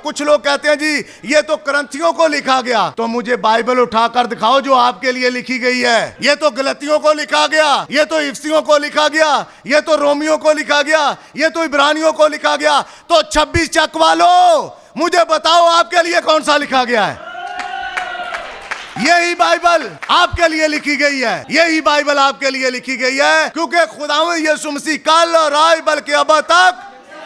कुछ लोग कहते हैं जी ये तो करंथियों को लिखा गया, तो मुझे बाइबल उठाकर दिखाओ जो आपके लिए लिखी गई है। ये तो गलतियों को लिखा गया, ये तो इफ्सियों को लिखा गया, ये तो रोमियों को लिखा गया, ये तो इब्रानियों को लिखा गया। तो 26 चक वालों, मुझे बताओ आपके लिए कौन सा लिखा गया है? यही बाइबल आपके लिए लिखी गई है, यही बाइबल आपके लिए लिखी गई है, क्योंकि खुदावंद यीशु मसीह कल और आज बल्कि अब तक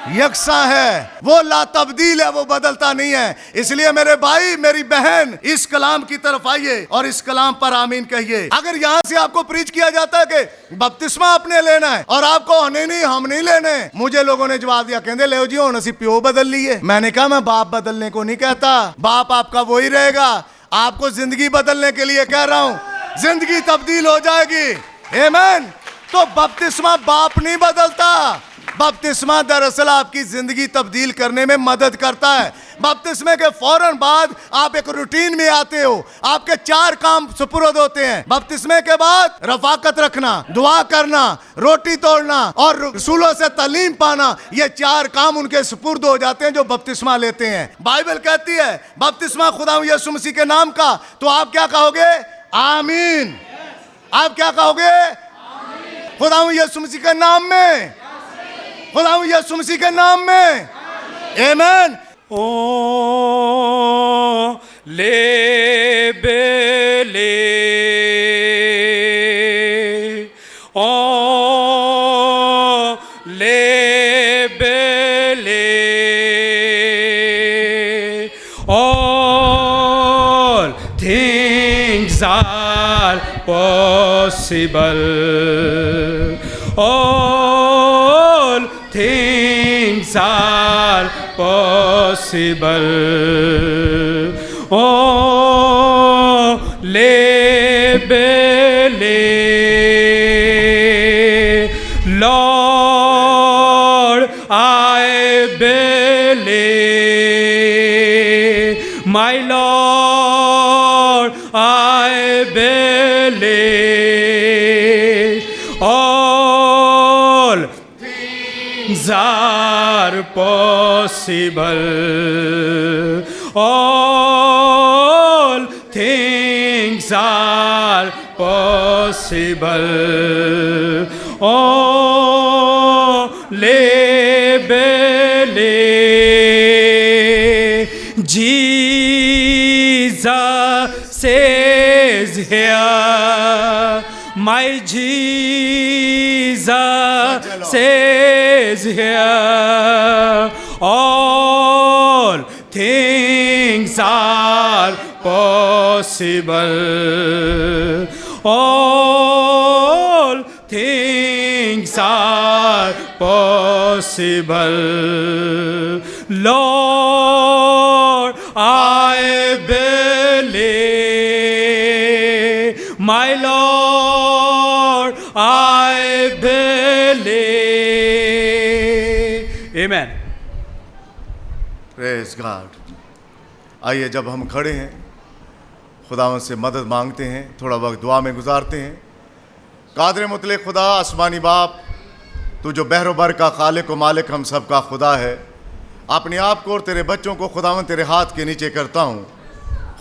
यकसा है। वो ला तब्दील है, वो बदलता नहीं है। इसलिए मेरे भाई मेरी बहन, इस कलाम की तरफ आइए और इस कलाम पर आमीन कहिए। अगर यहाँ से आपको प्रीच किया जाता है कि बपतिस्मा आपने लेना है और आपको नहीं हम नहीं लेने, मुझे लोगों ने जवाब दिया, कहते ले जी हुण असीं प्यो बदल लिए। मैंने कहा मैं बाप बदलने को नहीं कहता, बाप आपका वही रहेगा। आपको जिंदगी बदलने के लिए कह रहा हूं, जिंदगी तब्दील हो जाएगी। आमीन। तो बपतिस्मा बाप नहीं बदलता, बपतिस्मा दरअसल आपकी जिंदगी तब्दील करने में मदद करता है। बपतिस्मे के फौरन बाद आप एक रूटीन में आते हो, आपके 4 काम सुपुर्द होते हैं। बपतिस्मे के बाद रफाकत रखना, दुआ करना, रोटी तोड़ना और रसूलों से तालीम पाना, ये 4 काम उनके सुपुर्द हो जाते हैं जो बपतिस्मा लेते हैं। बाइबल कहती है बपतिस्मा खुदा यीशु मसीह के नाम का, तो आप क्या कहोगे? आमीन। आप क्या कहोगे? खुदा यीशु मसीह के नाम में, खुदा यीशु मसीह के नाम में। आमीन। ओ ले बेले ओ ले बेले all things are possible, all things are possible. Oh, lebele, Lord, I believe, my Lord, I believe, all things are possible, all things are possible. Oh, lebele, Jesus is here, my Jesus is here. All things are possible, all things are possible. Lord, I believe, my Lord, I believe. Amen. Praise God. आइए जब हम खड़े हैं, खुदावंद से मदद मांगते हैं, थोड़ा वक्त दुआ में गुजारते हैं। कादिर मुतलक खुदा, आसमानी बाप, तू जो बहरो बर का खालिक व मालिक हम सब का खुदा है, अपने आप को और तेरे बच्चों को खुदावंद तेरे हाथ के नीचे करता हूँ।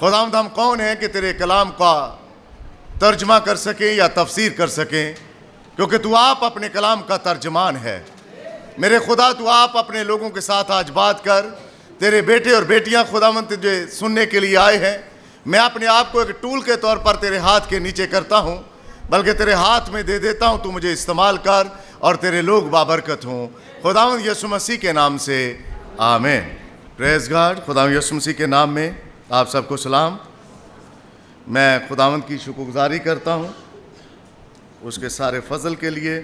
खुदावंद हम कौन हैं कि तेरे कलाम का तर्जमा कर सकें या तफसीर कर सकें, क्योंकि तू आप अपने कलाम का तर्जमान है। मेरे खुदा, तू आप अपने लोगों के साथ आज बात कर। तेरे बेटे और बेटियां खुदावंद तुझे सुनने के लिए आए हैं। मैं अपने आप को एक टूल के तौर पर तेरे हाथ के नीचे करता हूं, बल्कि तेरे हाथ में दे देता हूं। तू मुझे इस्तेमाल कर और तेरे लोग बाबरकत हों, खुदावंद यीशु मसीह के नाम से आमीन। Praise God. खुदावंद यीशु मसीह के नाम में आप सबको सलाम। मैं खुदावंद की शुक्रगुजारी करता हूं उसके सारे फजल के लिए,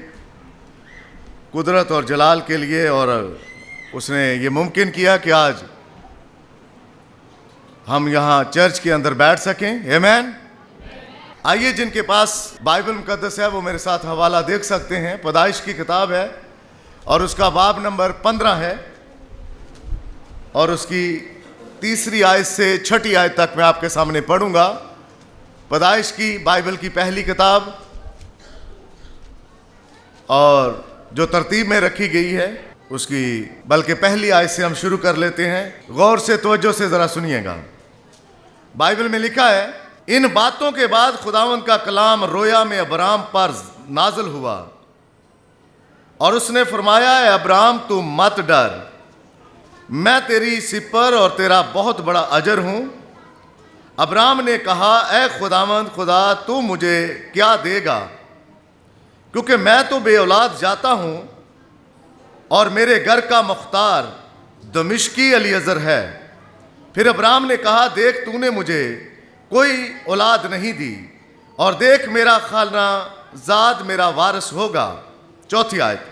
कुदरत और जलाल के लिए, और उसने ये मुमकिन किया कि आज हम यहाँ चर्च के अंदर बैठ सकें। आमीन। आइए, जिनके पास बाइबल मुकद्दस है वो मेरे साथ हवाला देख सकते हैं। पैदाइश की किताब है और उसका बाब नंबर 15 है और उसकी 3री आयत से 6ठी आयत तक मैं आपके सामने पढ़ूंगा। पैदाइश की बाइबल की पहली किताब और जो तरतीब में रखी गई है, उसकी बल्कि पहली आयत से हम शुरू कर लेते हैं। गौर से तवज्जो से ज़रा सुनिएगा। बाइबल में लिखा है, इन बातों के बाद खुदावंद का कलाम रोया में अब्राम पर नाज़िल हुआ और उसने फरमाया, है अब्राम तू मत डर, मैं तेरी सिपर और तेरा बहुत बड़ा अजर हूँ। अब्राम ने कहा, ए खुदावंद खुदा तू मुझे क्या देगा, क्योंकि मैं तो बे औलाद जाता हूँ और मेरे घर का मुख्तार दमिश्की अलीअज़र है। फिर अब्राम ने कहा, देख तूने मुझे कोई औलाद नहीं दी और देख मेरा खाना ज़ाद मेरा वारिस होगा। चौथी आयत,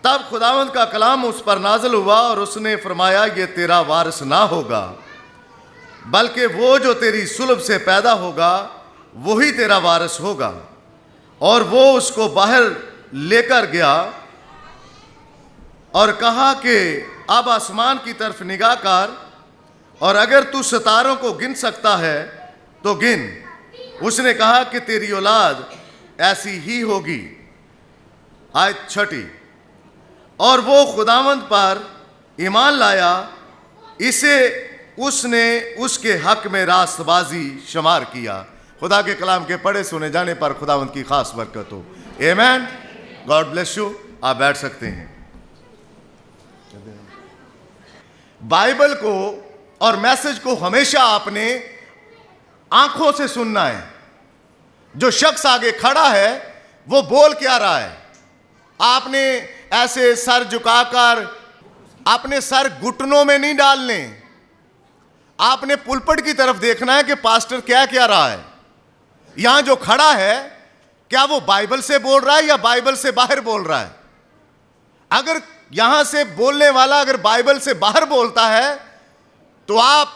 तब खुदावंद का कलाम उस पर नाज़िल हुआ और उसने फरमाया, ये तेरा वारिस ना होगा, बल्कि वो जो तेरी सुलभ से पैदा होगा वही तेरा वारिस होगा। और वो उसको बाहर लेकर गया और कहा कि अब आसमान की तरफ निगाह कर और अगर तू सितारों को गिन सकता है तो गिन। उसने कहा कि तेरी औलाद ऐसी ही होगी। आयत 6, और वो खुदावंद पर ईमान लाया, इसे उसने उसके हक में रास्तबाजी शुमार किया। खुदा के कलाम के पढ़े सुने जाने पर खुदावंद की खास बरकत हो। आमीन। God bless you. आप बैठ सकते हैं। बाइबल को और मैसेज को हमेशा आपने आंखों से सुनना है। जो शख्स आगे खड़ा है वो बोल क्या रहा है, आपने ऐसे सर झुकाकर अपने सर घुटनों में नहीं डालने। आपने पुलपट की तरफ देखना है कि पास्टर क्या क्या रहा है। यहां जो खड़ा है क्या वो बाइबल से बोल रहा है या बाइबल से बाहर बोल रहा है। अगर यहां से बोलने वाला अगर बाइबल से बाहर बोलता है तो आप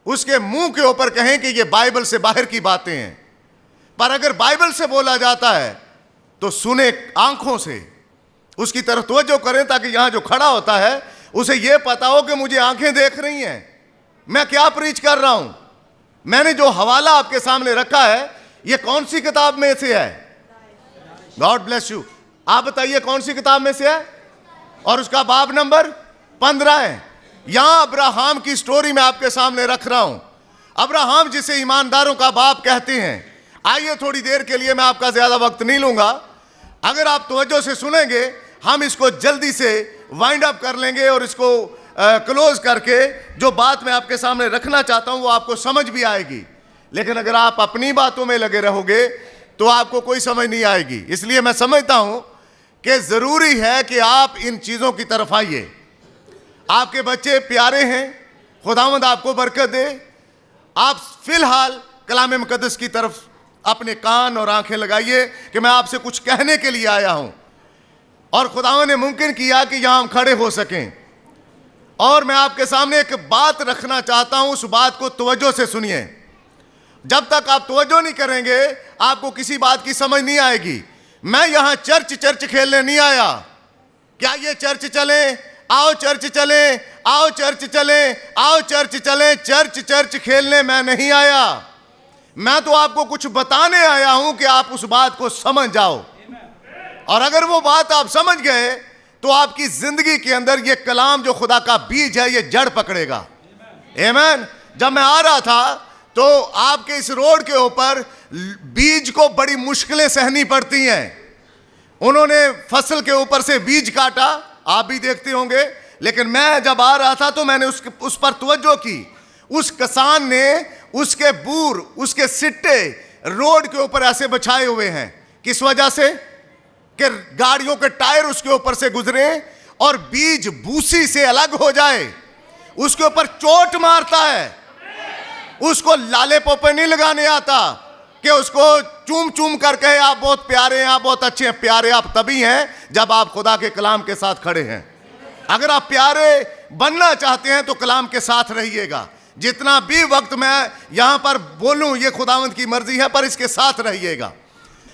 उसके मुंह के ऊपर कहें कि ये बाइबल से बाहर की बातें हैं। पर अगर बाइबल से बोला जाता है तो सुने आंखों से, उसकी तरफ तवज्जो करें ताकि यहां जो खड़ा होता है उसे यह पता हो कि मुझे आंखें देख रही हैं, मैं क्या प्रीच कर रहा हूं। मैंने जो हवाला आपके सामने रखा है यह कौन सी किताब में से है। God bless you. आप बताइए कौन सी किताब में से है और उसका बाब नंबर 15 है। यहां अब्राहम की स्टोरी मैं आपके सामने रख रहा हूं। अब्राहम जिसे ईमानदारों का बाप कहते हैं। आइए थोड़ी देर के लिए, मैं आपका ज्यादा वक्त नहीं लूंगा, अगर आप तवज्जो से सुनेंगे हम इसको जल्दी से वाइंड अप कर लेंगे और इसको क्लोज करके जो बात मैं आपके सामने रखना चाहता हूं वो आपको समझ भी आएगी। लेकिन अगर आप अपनी बातों में लगे रहोगे तो आपको कोई समझ नहीं आएगी। इसलिए मैं समझता हूं कि जरूरी है कि आप इन चीजों की तरफ आइए। आपके बच्चे प्यारे हैं, खुदावंद आपको बरकत दे। आप फिलहाल कलाम मुकद्दस की तरफ अपने कान और आंखें लगाइए कि मैं आपसे कुछ कहने के लिए आया हूं और खुदावंद ने मुमकिन किया कि यहां हम खड़े हो सकें। और मैं आपके सामने एक बात रखना चाहता हूं, उस बात को तवज्जो से सुनिए। जब तक आप तवज्जो नहीं करेंगे आपको किसी बात की समझ नहीं आएगी। मैं यहां चर्च खेलने नहीं आया। क्या ये चर्च चले, आओ चर्च चले, आओ चर्च चले, आओ चर्च चले, चर्च खेलने मैं नहीं आया। मैं तो आपको कुछ बताने आया हूं कि आप उस बात को समझ जाओ। और अगर वो बात आप समझ गए तो आपकी जिंदगी के अंदर ये कलाम जो खुदा का बीज है ये जड़ पकड़ेगा। आमीन। जब मैं आ रहा था तो आपके इस रोड के ऊपर बीज को बड़ी मुश्किलें सहनी पड़ती हैं। उन्होंने फसल के ऊपर से बीज काटा, आप भी देखते होंगे। लेकिन मैं जब आ रहा था तो मैंने उस पर तवज्जो की। उस किसान ने उसके बूर, उसके सिट्टे रोड के ऊपर ऐसे बिछाए हुए हैं। किस वजह से? कि गाड़ियों के टायर उसके ऊपर से गुजरे और बीज भूसी से अलग हो जाए। उसके ऊपर चोट मारता है। उसको लाले पोपे नहीं लगाने आता कि उसको चूम चूम कर कहे आप बहुत प्यारे हैं, आप बहुत अच्छे हैं। प्यारे आप तभी हैं जब आप खुदा के कलाम के साथ खड़े हैं। अगर आप प्यारे बनना चाहते हैं तो कलाम के साथ रहिएगा। जितना भी वक्त मैं यहां पर बोलूं ये खुदावंद की मर्जी है, पर इसके साथ रहिएगा।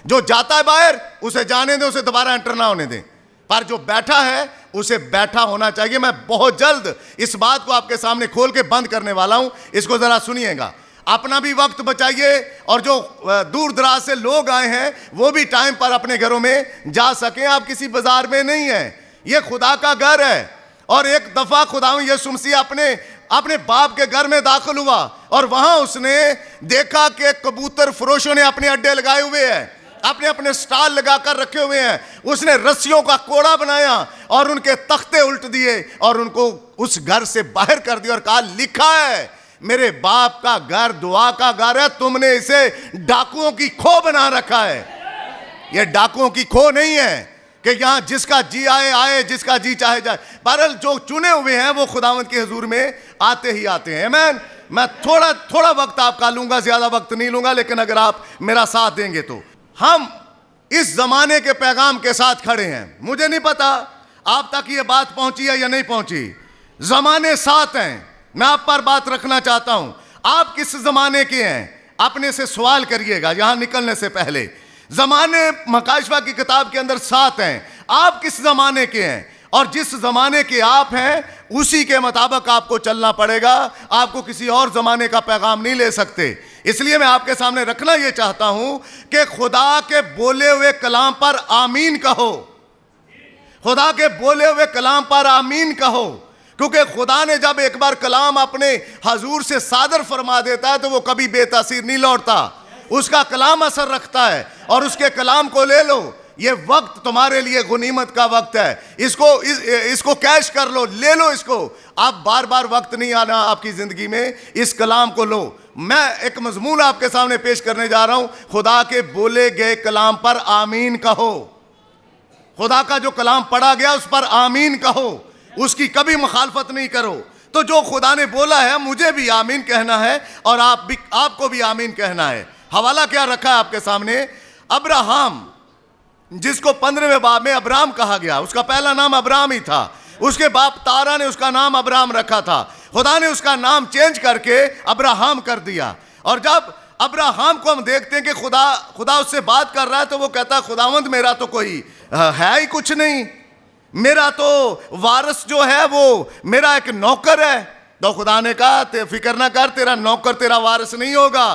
जो जाता है बाहर उसे जाने दें, उसे दोबारा एंटर ना होने दें। पर जो बैठा है उसे बैठा होना चाहिए। मैं बहुत जल्द इस बात को आपके सामने खोल के बंद करने वाला हूं, इसको जरा सुनिएगा। अपना भी वक्त बचाइए और जो दूर दराज से लोग आए हैं वो भी टाइम पर अपने घरों में जा सकें। आप किसी बाजार में नहीं हैं, ये खुदा का घर है। और एक दफा खुदा यीशु मसीह अपने बाप के घर में दाखिल हुआ और वहां उसने देखा कि कबूतर फरोशों ने अपने अड्डे लगाए हुए हैं, अपने अपने स्टॉल लगाकर रखे हुए हैं। उसने रस्सियों का कोड़ा बनाया और उनके तख्ते उल्ट दिए और उनको उस घर से बाहर कर दिया और कहा, लिखा है मेरे बाप का घर दुआ का घर है, तुमने इसे डाकुओं की खो बना रखा है। यह डाकुओं की खो नहीं है कि यहां जिसका जी आए आए, जिसका जी चाहे जाए। बहरहाल जो चुने हुए हैं वो खुदावंद के हुजूर में आते ही आते हैं। मैं थोड़ा वक्त आपका लूंगा, ज्यादा वक्त नहीं लूंगा, लेकिन अगर आप मेरा साथ देंगे तो। हम इस जमाने के पैगाम के साथ खड़े हैं। मुझे नहीं पता आप तक ये बात पहुंची है या नहीं पहुंची। जमाने साथ हैं। मैं आप पर बात रखना चाहता हूं, आप किस जमाने के हैं अपने से सवाल करिएगा यहां निकलने से पहले। जमाने मकाशवा की किताब के अंदर 7 हैं। आप किस जमाने के हैं? और जिस जमाने के आप हैं उसी के मुताबिक आपको चलना पड़ेगा। आपको किसी और जमाने का पैगाम नहीं ले सकते। इसलिए मैं आपके सामने रखना यह चाहता हूं कि खुदा के बोले हुए कलाम पर आमीन कहो। खुदा के बोले हुए कलाम पर आमीन कहो, क्योंकि खुदा ने जब एक बार कलाम अपने हजूर से सादर फरमा देता है तो वो कभी बेतासीर नहीं लौटता। उसका कलाम असर रखता है और उसके कलाम को ले लो। ये वक्त तुम्हारे लिए गुनीमत का वक्त है। इसको कैश कर लो, ले लो इसको। आप बार बार वक्त नहीं आना आपकी जिंदगी में, इस कलाम को लो। मैं एक मजमून आपके सामने पेश करने जा रहा हूं। खुदा के बोले गए कलाम पर आमीन कहो। खुदा का जो कलाम पढ़ा गया उस पर आमीन कहो, उसकी कभी मुखालफत नहीं करो। तो जो खुदा ने बोला है मुझे भी आमीन कहना है और आपको भी आमीन कहना है। हवाला क्या रखा है आपके सामने? अब्राहम, जिसको 15वें बाब में अब्राम कहा गया, उसका पहला नाम अब्राम ही था। उसके बाप तारा ने उसका नाम अब्राम रखा था। खुदा ने उसका नाम चेंज करके अब्राहम कर दिया। और जब अब्राहम को हम देखते हैं कि खुदा उससे बात कर रहा है तो वो कहता है, खुदावंद मेरा तो कोई है ही कुछ नहीं, मेरा तो वारिस जो है वो मेरा एक नौकर है। तो खुदा ने कहा, फिक्र ना कर, तेरा नौकर तेरा वारिस नहीं होगा,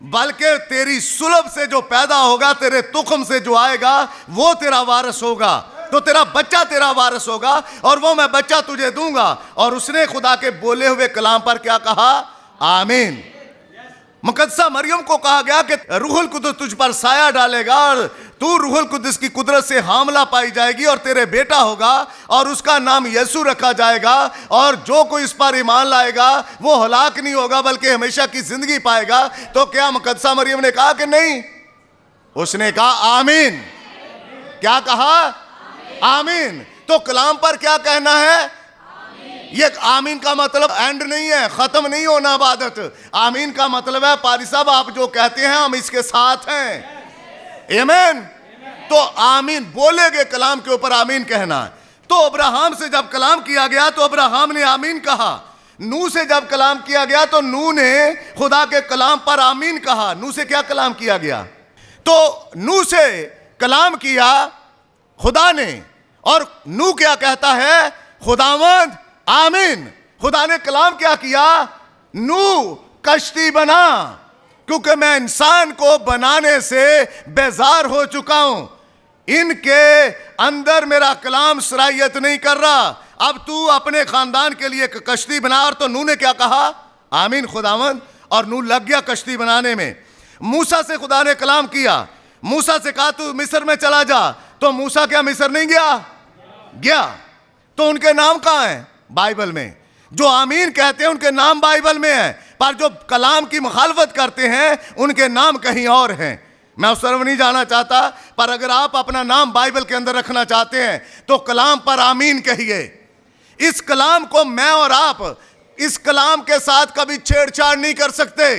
बल्कि तेरी सुलभ से जो पैदा होगा, तेरे तुखम से जो आएगा वो तेरा वारिस होगा। तो तेरा बच्चा तेरा वारिस होगा और वो मैं बच्चा तुझे दूंगा। और उसने खुदा के बोले हुए कलाम पर क्या कहा? आमीन। मुकद्दसा मरियम को कहा गया कि रूहुल कुद्दुस तुझ पर साया डालेगा और तू रूहुल कुद्दुस की कुदरत से हामला पाई जाएगी और तेरे बेटा होगा और उसका नाम यीशु रखा जाएगा। और जो कोई इस पर ईमान लाएगा वो हलाक नहीं होगा बल्कि हमेशा की जिंदगी पाएगा। तो क्या मुकद्दसा मरियम ने कहा कि नहीं? उसने कहा आमीन। क्या कहा? आमीन। तो कलाम पर क्या कहना है? ये आमीन का मतलब एंड नहीं है, खत्म नहीं होना इबादत। आमीन का मतलब है पारी साहब आप जो कहते हैं हम इसके साथ हैं। आमीन। तो आमीन बोले गए कलाम के ऊपर आमीन कहना है। तो अब्राहम से जब कलाम किया गया तो अब्राहम ने आमीन कहा। नूह से जब कलाम किया गया तो नूह ने खुदा के कलाम पर आमीन कहा। नूह से क्या कलाम किया गया? तो नूह से कलाम किया खुदा ने और नूह क्या कहता है? खुदावंद आमीन। खुदा ने कलाम क्या किया? नूह कश्ती बना, क्योंकि मैं इंसान को बनाने से बेजार हो चुका हूं। इनके अंदर मेरा कलाम सराहियत नहीं कर रहा। अब तू अपने खानदान के लिए एक कश्ती बना। और तो नूह ने क्या कहा? आमीन खुदावंद। और नूह लग गया कश्ती बनाने में। मूसा से खुदा ने कलाम किया। मूसा से कहा तू मिस्र में चला जा। तो मूसा क्या मिस्र नहीं गया? तो उनके नाम कहां हैं बाइबल में? जो आमीन कहते हैं उनके नाम बाइबल में है, पर जो कलाम की मुखालफत करते हैं उनके नाम कहीं और हैं। मैं उस तरफ नहीं जाना चाहता, पर अगर आप अपना नाम बाइबल के अंदर रखना चाहते हैं तो कलाम पर आमीन कहिए। इस कलाम को मैं और आप इस कलाम के साथ कभी छेड़छाड़ नहीं कर सकते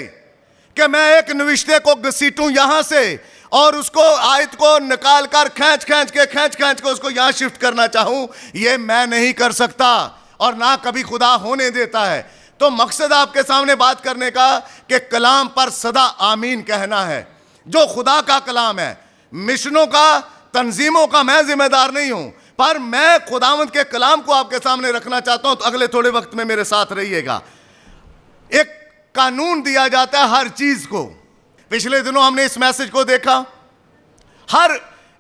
कि मैं एक नविश्ते को घसीटूं यहां से और उसको आयत को निकाल कर खींच के उसको यहां शिफ्ट करना चाहूं। यह मैं नहीं कर सकता और ना कभी खुदा होने देता है। तो मकसद आपके सामने बात करने का कि कलाम पर सदा आमीन कहना है। जो खुदा का कलाम है, मिशनों का, तंजीमों का मैं जिम्मेदार नहीं हूं, पर मैं खुदावंद के कलाम को आपके सामने रखना चाहता हूं। तो अगले थोड़े वक्त में मेरे साथ रहिएगा। एक कानून दिया जाता है हर चीज को। पिछले दिनों हमने इस मैसेज को देखा। हर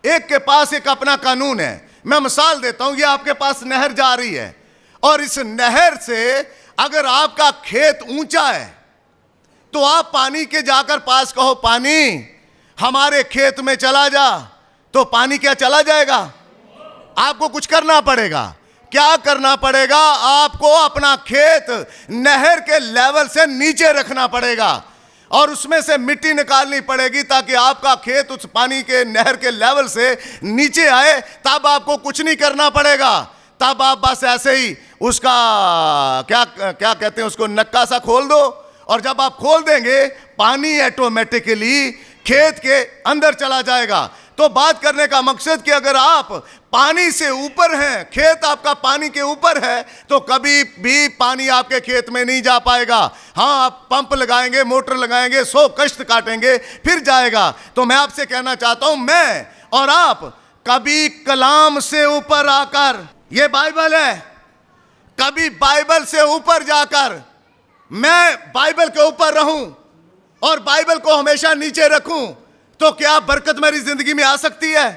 एक के पास एक अपना कानून है। मैं मिसाल देता हूं, ये आपके पास नहर जा रही है और इस नहर से अगर आपका खेत ऊंचा है तो आप पानी के जाकर पास कहो, पानी हमारे खेत में चला जा, तो पानी क्या चला जाएगा? आपको कुछ करना पड़ेगा। क्या करना पड़ेगा? आपको अपना खेत नहर के लेवल से नीचे रखना पड़ेगा और उसमें से मिट्टी निकालनी पड़ेगी ताकि आपका खेत उस पानी के नहर के लेवल से नीचे आए। तब आपको कुछ नहीं करना पड़ेगा, तब आप बस ऐसे ही उसका क्या क्या कहते हैं, उसको नक्का सा खोल दो और जब आप खोल देंगे पानी ऑटोमेटिकली खेत के अंदर चला जाएगा। तो बात करने का मकसद कि अगर आप पानी से ऊपर हैं, खेत आपका पानी के ऊपर है, तो कभी भी पानी आपके खेत में नहीं जा पाएगा। हाँ, आप पंप लगाएंगे, मोटर लगाएंगे, 100 कष्ट काटेंगे, फिर जाएगा। तो मैं आपसे कहना चाहता हूं, मैं और आप कभी कलाम से ऊपर आकर, ये बाइबल है, कभी बाइबल से ऊपर जाकर मैं बाइबल के ऊपर रहूं और बाइबल को हमेशा नीचे रखूं, तो क्या बरकत मेरी जिंदगी में आ सकती है?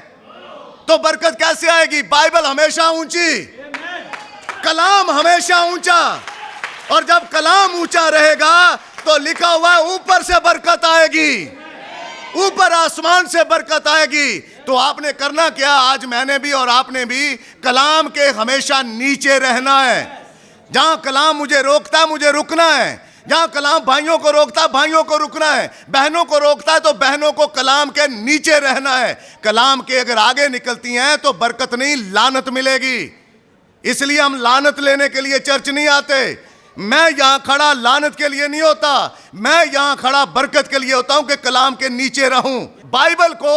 तो बरकत कैसे आएगी? बाइबल हमेशा ऊंची, कलाम हमेशा ऊंचा, और जब कलाम ऊंचा रहेगा तो लिखा हुआ ऊपर से बरकत आएगी, ऊपर आसमान से बरकत आएगी। तो आपने करना क्या? आज मैंने भी और आपने भी कलाम के हमेशा नीचे रहना है। जहां कलाम मुझे रोकता है, मुझे रुकना है। जहां कलाम भाइयों को रोकता है, भाइयों को रुकना है। बहनों को रोकता है तो बहनों को कलाम के नीचे रहना है। कलाम के अगर आगे निकलती हैं तो बरकत नहीं, लानत मिलेगी। इसलिए हम लानत लेने के लिए चर्च नहीं आते। मैं यहां खड़ा लानत के लिए नहीं होता, मैं यहां खड़ा बरकत के लिए होता हूं कि कलाम के नीचे रहूं। बाइबल को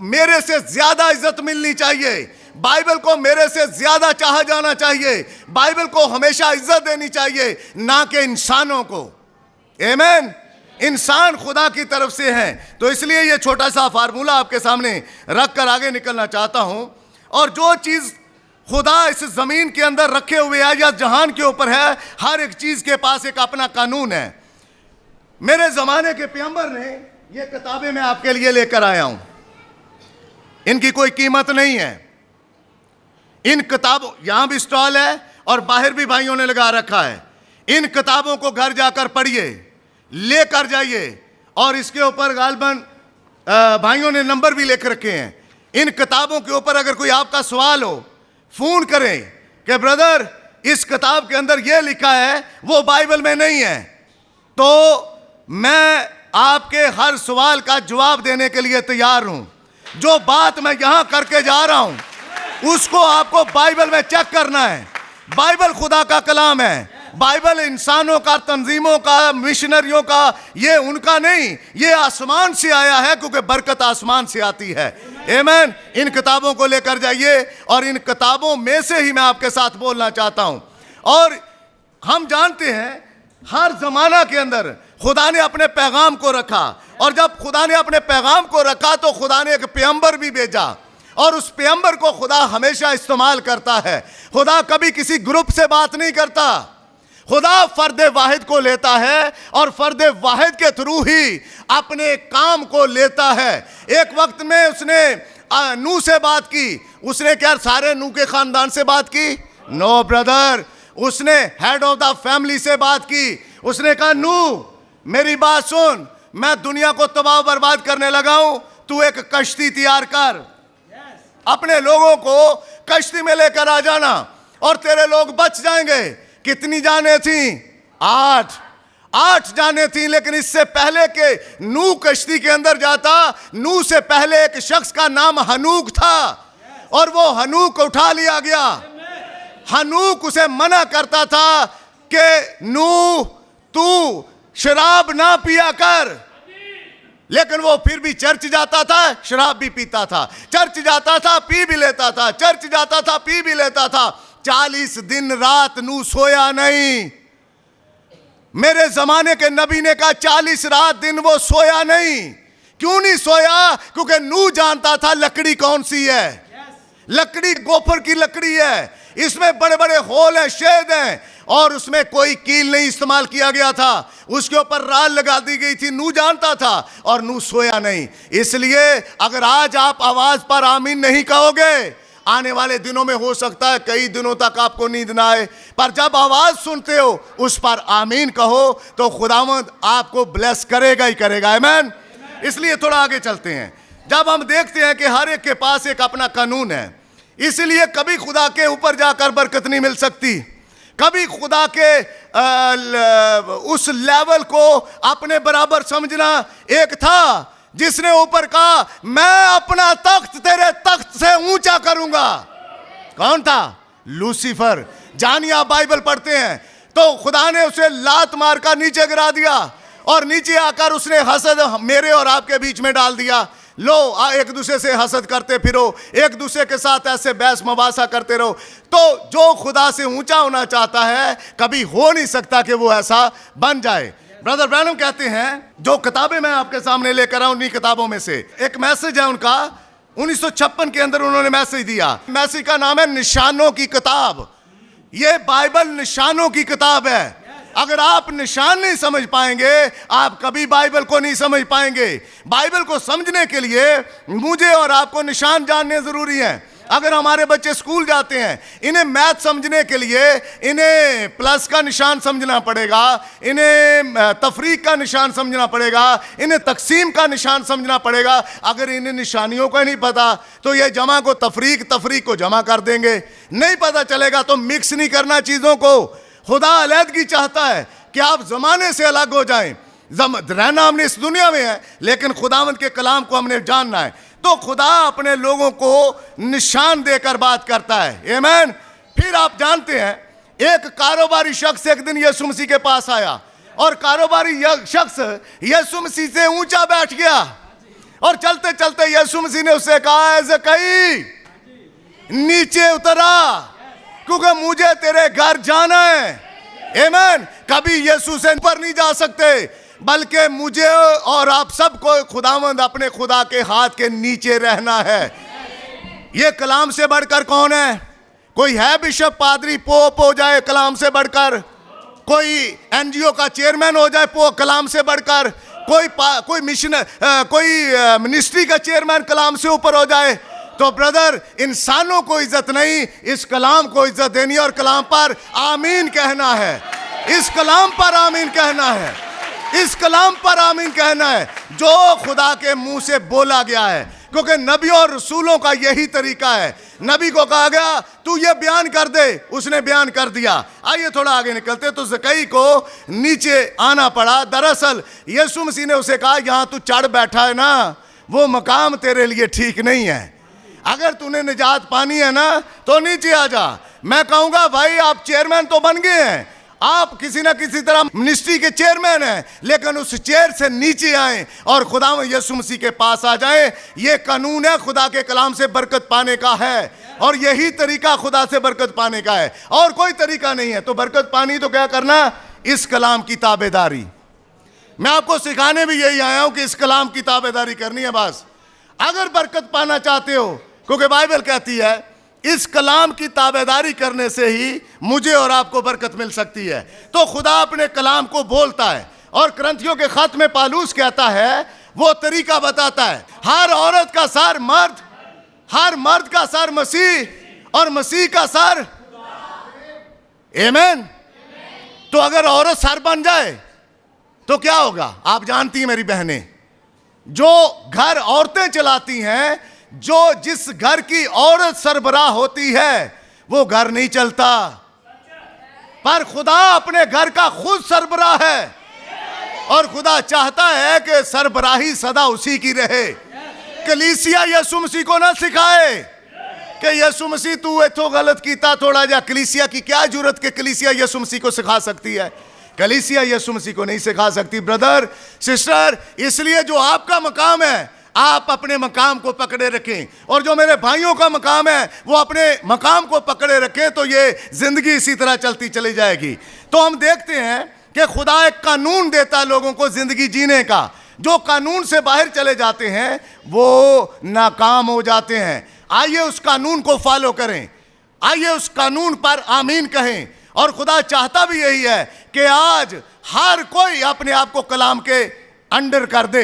मेरे से ज्यादा इज्जत मिलनी चाहिए, बाइबल को मेरे से ज्यादा चाहा जाना चाहिए, बाइबल को हमेशा इज्जत देनी चाहिए, ना कि इंसानों को। आमीन। इंसान खुदा की तरफ से हैं। तो इसलिए ये छोटा सा फार्मूला आपके सामने रख कर आगे निकलना चाहता हूं। और जो चीज खुदा इस जमीन के अंदर रखे हुए है या जहान के ऊपर है, हर एक चीज के पास एक अपना कानून है। मेरे जमाने के पैगंबर ने ये किताबें मैं आपके लिए लेकर आया हूं, इनकी कोई कीमत नहीं है। इन किताबों, यहां भी स्टॉल है और बाहर भी भाइयों ने लगा रखा है। इन किताबों को घर जाकर पढ़िए, लेकर जाइए, और इसके ऊपर गालबन भाइयों ने नंबर भी लिख रखे हैं। इन किताबों के ऊपर अगर कोई आपका सवाल हो, फोन करें कि ब्रदर इस किताब के अंदर यह लिखा है, वो बाइबल में नहीं है, तो मैं आपके हर सवाल का जवाब देने के लिए तैयार हूं। जो बात मैं यहां करके जा रहा हूं उसको आपको बाइबल में चेक करना है। बाइबल खुदा का कलाम है। बाइबल इंसानों का, तंजीमों का, मिशनरियों का, ये उनका नहीं, ये आसमान से आया है, क्योंकि बरकत आसमान से आती है। आमीन। इन किताबों को लेकर जाइए और इन किताबों में से ही मैं आपके साथ बोलना चाहता हूं। और हम जानते हैं हर जमाना के अंदर खुदा ने अपने पैगाम को रखा, और जब खुदा ने अपने पैगाम को रखा तो खुदा ने एक पैगंबर भी भेजा, और उस पैगंबर को खुदा हमेशा इस्तेमाल करता है। खुदा कभी किसी ग्रुप से बात नहीं करता, खुदा फर्द वाहिद को लेता है और फर्द वाहिद के थ्रू ही अपने काम को लेता है। एक वक्त में उसने नूह से बात की। उसने क्या सारे नूह के खानदान से बात की? नो ब्रदर, उसने हेड ऑफ द फैमिली से बात की। उसने कहा, नूह मेरी बात सुन, मैं दुनिया को तबाह बर्बाद करने लगा हूं, तू एक कश्ती तैयार कर, अपने लोगों को कश्ती में लेकर आ जाना और तेरे लोग बच जाएंगे। कितनी जाने थी? 8 जाने थी। लेकिन इससे पहले के नूह कश्ती के अंदर जाता, नूह से पहले एक शख्स का नाम हनूक था, और वो हनूक उठा लिया गया। हनूक उसे मना करता था कि नूह तू शराब ना पिया कर, लेकिन वो फिर भी चर्च जाता था, शराब भी पीता था। चर्च जाता था, पी भी लेता था, चर्च जाता था, पी भी लेता था। 40 दिन रात नूह सोया नहीं। मेरे जमाने के नबी ने कहा 40 रात दिन वो सोया नहीं। क्यों नहीं सोया? क्योंकि नूह जानता था लकड़ी कौन सी है। लकड़ी गोफर की लकड़ी है, इसमें बड़े बड़े होल हैं, छेद हैं, और उसमें कोई कील नहीं इस्तेमाल किया गया था, उसके ऊपर राल लगा दी गई थी। नूह जानता था और नूह सोया नहीं। इसलिए अगर आज आप आवाज पर आमीन नहीं कहोगे, आने वाले दिनों में हो सकता है कई दिनों तक आपको नींद ना आए, पर जब आवाज सुनते हो उस पर आमीन कहो तो खुदावंद आपको ब्लेस करेगा ही करेगा। आमीन। इसलिए थोड़ा आगे चलते हैं। जब हम देखते हैं कि हर एक के पास एक अपना कानून है, इसलिए कभी खुदा के ऊपर जाकर बरकत नहीं मिल सकती, कभी खुदा के उस लेवल को अपने बराबर समझना। एक था जिसने ऊपर कहा मैं अपना तख्त तेरे तख्त से ऊंचा करूंगा। कौन था? लूसीफर। जानिए, आप बाइबल पढ़ते हैं तो खुदा ने उसे लात मारकर नीचे गिरा दिया और नीचे आकर उसने हसद मेरे और आपके बीच में डाल दिया। लो, एक दूसरे से हसद करते फिरो, एक दूसरे के साथ ऐसे बहस मबासा करते रहो। तो जो खुदा से ऊंचा होना चाहता है कभी हो नहीं सकता कि वो ऐसा बन जाए। ब्रदर ब्रैनम कहते हैं, जो किताबें मैं आपके सामने लेकर आऊं उन्हीं किताबों में से एक मैसेज है उनका, 1956 के अंदर उन्होंने मैसेज दिया। मैसेज का नाम है निशानों की किताब। ये बाइबल निशानों की किताब है। अगर आप निशान नहीं समझ पाएंगे आप कभी बाइबल को नहीं समझ पाएंगे। बाइबल को समझने के लिए मुझे और आपको निशान जानने जरूरी है। अगर हमारे बच्चे स्कूल जाते हैं, इन्हें मैथ समझने के लिए इन्हें प्लस का निशान समझना पड़ेगा, इन्हें तफरीक का निशान समझना पड़ेगा, इन्हें तकसीम का निशान समझना पड़ेगा। अगर इन्हें निशानियों का नहीं पता तो ये जमा को तफरीक, तफरीक को जमा कर देंगे। नहीं पता चलेगा तो मिक्स नहीं करना चीज़ों को। खुदा अलहदगी चाहता है कि आप ज़माने से अलग हो जाएं। रहना हमने इस दुनिया में है, लेकिन खुदावंद के कलाम को हमने जानना है। तो खुदा अपने लोगों को निशान देकर बात करता है। आमीन। फिर आप जानते हैं, एक कारोबारी शख्स एक दिन यीशु मसीह के पास आया और कारोबारी शख्स यीशु मसीह से ऊंचा बैठ गया और चलते चलते यीशु मसीह ने उससे कहा, ज़क्कई नीचे उतरा क्योंकि मुझे तेरे घर जाना है। आमीन। कभी यीशु से ऊपर नहीं जा सकते, बल्कि मुझे और आप सबको खुदावंद अपने खुदा के हाथ के नीचे रहना है। ये कलाम से बढ़कर कौन है? कोई है बिशप, पादरी, पोप हो जाए कलाम से बढ़कर, कोई एनजीओ का चेयरमैन हो जाए कलाम से बढ़कर, कोई मिशन कोई मिनिस्ट्री का चेयरमैन कलाम से ऊपर हो जाए। तो ब्रदर, इंसानों को इज्जत नहीं, इस कलाम को इज्जत देनी और कलाम पर आमीन कहना है। इस कलाम पर आमीन कहना है। इस कलाम पर आमीन कहना है जो खुदा के मुंह से बोला गया है, क्योंकि नबियों और रसूलों का यही तरीका है। नबी को कहा गया तू ये बयान कर दे, उसने बयान कर दिया। आइए थोड़ा आगे निकलते। तो ज़क्कई को नीचे आना पड़ा। दरअसल यीशु मसीह ने उसे कहा, यहाँ तू चढ़ बैठा है ना, वो मकाम तेरे लिए ठीक नहीं है। अगर तूने निजात पानी है ना तो नीचे आ जा। मैं कहूँगा भाई आप चेयरमैन तो बन गए हैं, आप किसी ना किसी तरह मिनिस्ट्री के चेयरमैन हैं, लेकिन उस चेयर से नीचे आए और खुदा यीशु मसीह के पास आ जाएं। ये कानून है खुदा के कलाम से बरकत पाने का है, और यही तरीका खुदा से बरकत पाने का है, और कोई तरीका नहीं है। तो बरकत पानी तो क्या करना? इस कलाम की ताबेदारी। मैं आपको सिखाने भी यही आया हूं कि इस कलाम की ताबेदारी करनी है बस। अगर बरकत पाना चाहते हो, क्योंकि बाइबल कहती है इस कलाम की ताबेदारी करने से ही मुझे और आपको बरकत मिल सकती है। तो खुदा अपने कलाम को बोलता है, और करंथियों के खत में पालूस कहता है, वो तरीका बताता है। हर औरत का सर मर्द, हर मर्द का सर मसीह, और मसीह का सर। आमीन। तो अगर औरत सर बन जाए तो क्या होगा? आप जानती हैं मेरी बहनें, जो घर औरतें चलाती हैं, जो जिस घर की औरत सरबराह होती है वो घर नहीं चलता। पर खुदा अपने घर का खुद सरबराह है, और खुदा चाहता है कि सरबराही सदा उसी की रहे। कलीसिया यीशु मसीह को ना सिखाए कि यीशु मसीह तू इतो गलत कीता थोड़ा जा। कलीसिया की क्या जरूरत कि कलीसिया यीशु मसीह को सिखा सकती है? कलीसिया यीशु मसीह को नहीं सिखा सकती। ब्रदर सिस्टर, इसलिए जो आपका मकाम है आप अपने मकाम को पकड़े रखें, और जो मेरे भाइयों का मकाम है वो अपने मकाम को पकड़े रखें, तो ये जिंदगी इसी तरह चलती चली जाएगी। तो हम देखते हैं कि खुदा एक कानून देता है लोगों को जिंदगी जीने का। जो कानून से बाहर चले जाते हैं वो नाकाम हो जाते हैं। आइए उस कानून को फॉलो करें, आइए उस कानून पर आमीन कहें। और खुदा चाहता भी यही है कि आज हर कोई अपने आप को कलाम के अंडर कर दे,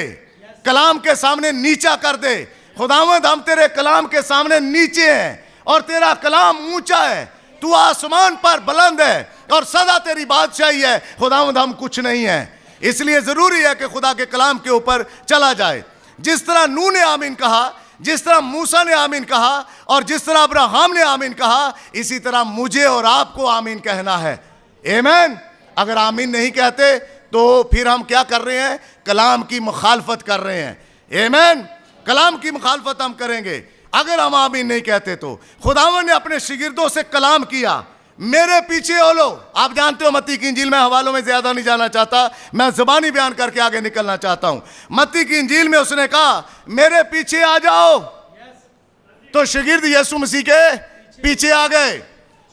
कलाम के सामने नीचा कर दे। खुदावंद हम तेरे कलाम के सामने नीचे हैं, और तेरा कलाम ऊंचा है, तू आसमान पर बुलंद है और सदा तेरी बादशाही है। खुदावंद हम कुछ नहीं है, इसलिए जरूरी है कि खुदा के कलाम के ऊपर चला जाए। जिस तरह नूह ने आमीन कहा, जिस तरह मूसा ने आमीन कहा और जिस तरह अब्राहम ने आमीन कहा, इसी तरह मुझे और आपको आमीन कहना है। आमीन। अगर आमीन नहीं कहते तो फिर हम क्या कर रहे हैं? कलाम की मुखालफत कर रहे हैं। आमीन। कलाम की मुखालफत हम करेंगे अगर हम आमीन नहीं कहते तो। खुदावंद ने अपने शिगिर्दों से कलाम किया, मेरे पीछे हो लो। आप जानते हो मत्ती की इंजील में, हवालों में ज्यादा नहीं जाना चाहता, मैं ज़बानी बयान करके आगे निकलना चाहता हूं। मत्ती की इंजील में उसने कहा मेरे पीछे आ जाओ, तो शिगिर्द यीशु मसीह के पीछे आ गए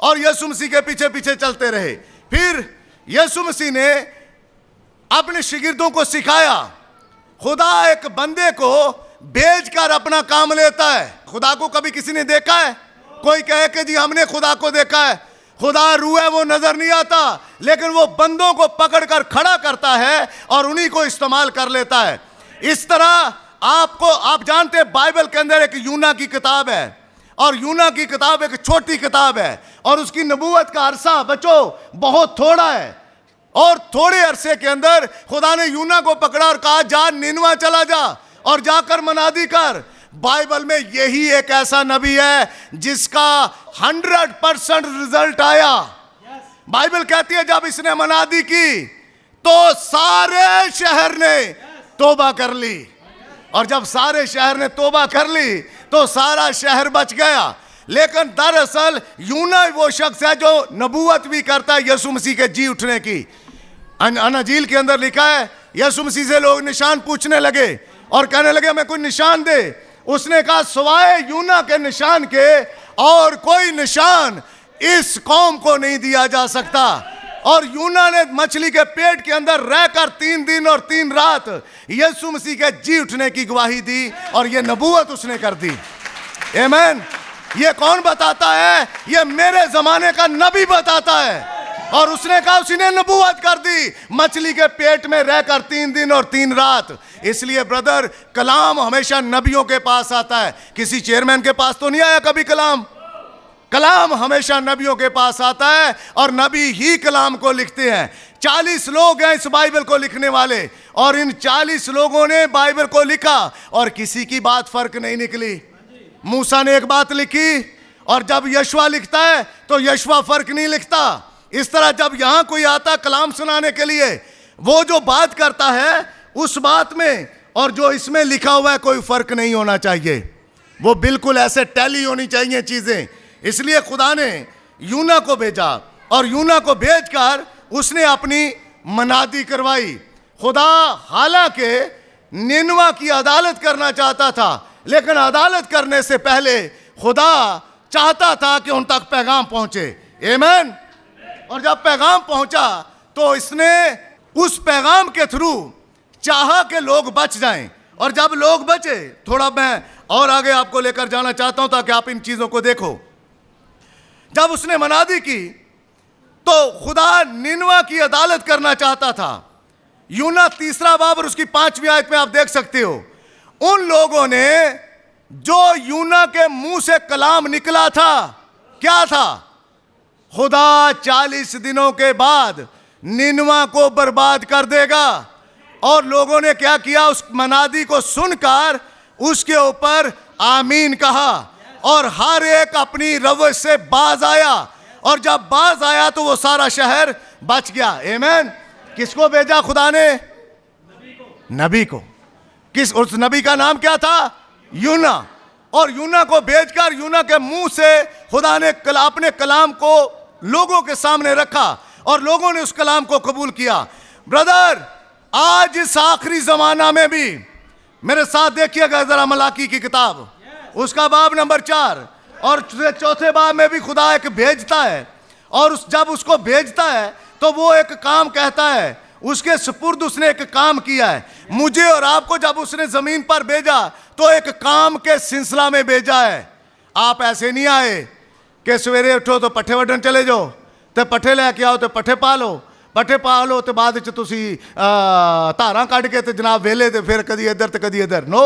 और यीशु मसीह के पीछे पीछे चलते रहे। फिर यीशु मसीह ने अपने शिगिर्दों को सिखाया, खुदा एक बंदे को भेजकर अपना काम लेता है। खुदा को कभी किसी ने देखा है? कोई कहे कि जी हमने खुदा को देखा है। खुदा रूह है, वो नजर नहीं आता, लेकिन वो बंदों को पकड़कर खड़ा करता है और उन्हीं को इस्तेमाल कर लेता है। इस तरह आप जानते हैं बाइबल के अंदर एक यूना की किताब है और यूना की किताब एक छोटी किताब है और उसकी नबूवत का अरसा बच्चों बहुत थोड़ा है। और थोड़े अरसे के अंदर खुदा ने यूना को पकड़ा और कहा जा निनवा चला जा और जाकर मनादी कर। बाइबल में यही एक ऐसा नबी है जिसका 100% रिजल्ट आया। बाइबल कहती है जब इसने मनादी की तो सारे शहर ने तौबा कर ली, और जब सारे शहर ने तौबा कर ली तो सारा शहर बच गया। लेकिन दरअसल यूना वो शख्स है जो नबूवत भी करता है यीशु मसीह के जी उठने की। अनजील के अंदर लिखा है यीशु मसीह से लोग निशान पूछने लगे और कहने लगे हमें कोई निशान दे। उसने कहा सिवाय यूना के निशान के और कोई निशान इस कौम को नहीं दिया जा सकता। और यूना ने मछली के पेट के अंदर रहकर 3 दिन और 3 रात यीशु मसीह के जी उठने की गवाही दी और यह नबूवत उसने कर दी। आमीन। ये कौन बताता है? ये मेरे जमाने का नबी बताता है। और उसने कहा उसने नबूवत कर दी मछली के पेट में रहकर 3 दिन और 3 रात। इसलिए ब्रदर, कलाम हमेशा नबियों के पास आता है, किसी चेयरमैन के पास तो नहीं आया कभी कलाम। कलाम हमेशा नबियों के पास आता है और नबी ही कलाम को लिखते हैं। 40 लोग हैं इस बाइबल को लिखने वाले और इन 40 लोगों ने बाइबल को लिखा और किसी की बात फर्क नहीं निकली। मूसा ने एक बात लिखी और जब यशवा लिखता है तो यशवा फर्क नहीं लिखता। इस तरह जब यहां कोई आता कलाम सुनाने के लिए, वो जो बात करता है उस बात में और जो इसमें लिखा हुआ है कोई फर्क नहीं होना चाहिए, वो बिल्कुल ऐसे टैली होनी चाहिए चीजें। इसलिए खुदा ने यूना को भेजा और यूना को भेजकर उसने अपनी मनादी करवाई। खुदा हालांकि निनवा की अदालत करना चाहता था, लेकिन अदालत करने से पहले खुदा चाहता था कि उन तक पैगाम पहुंचे। आमीन। और जब पैगाम पहुंचा तो इसने उस पैगाम के थ्रू चाहा कि लोग बच जाएं। और जब लोग बचे, थोड़ा मैं और आगे आपको लेकर जाना चाहता हूं ताकि आप इन चीजों को देखो। जब उसने मनादी की तो खुदा निनवा की अदालत करना चाहता था। यूना 3 बाब और उसकी 5वीं आयत में आप देख सकते हो, उन लोगों ने जो यूना के मुंह से कलाम निकला था, क्या था? खुदा 40 दिनों के बाद निनवा को बर्बाद कर देगा। और लोगों ने क्या किया? उस मनादी को सुनकर उसके ऊपर आमीन कहा और हर एक अपनी रवश से बाज आया। और जब बाज आया तो वो सारा शहर बच गया। आमीन। किसको भेजा खुदा ने? नबी को। किस? उस नबी का नाम क्या था? यूना। और यूना को भेजकर यूना के मुंह से खुदा ने अपने कलाम को लोगों के सामने रखा और लोगों ने उस कलाम को कबूल किया। ब्रदर, आज इस आखिरी जमाना में भी मेरे साथ देखिएगा जरा मलाकी की किताब, उसका बाब नंबर 4 और 4थे बाब में भी खुदा एक भेजता है। और जब उसको भेजता है तो वो एक काम कहता है, उसके सुपुर्द उसने एक काम किया है। मुझे और आपको जब उसने जमीन पर भेजा तो एक काम के सिलसिला में भेजा है। आप ऐसे नहीं आए कि सवेरे उठो तो पट्ठे वड्डन चले जाओ, तो पट्ठे लेके आओ तो पट्ठे पालो, पट्ठे पालो तो बाद च तुसी धारा कढ़ के तो जनाब वेले तो फिर कदी इधर तो कदी इधर। नो,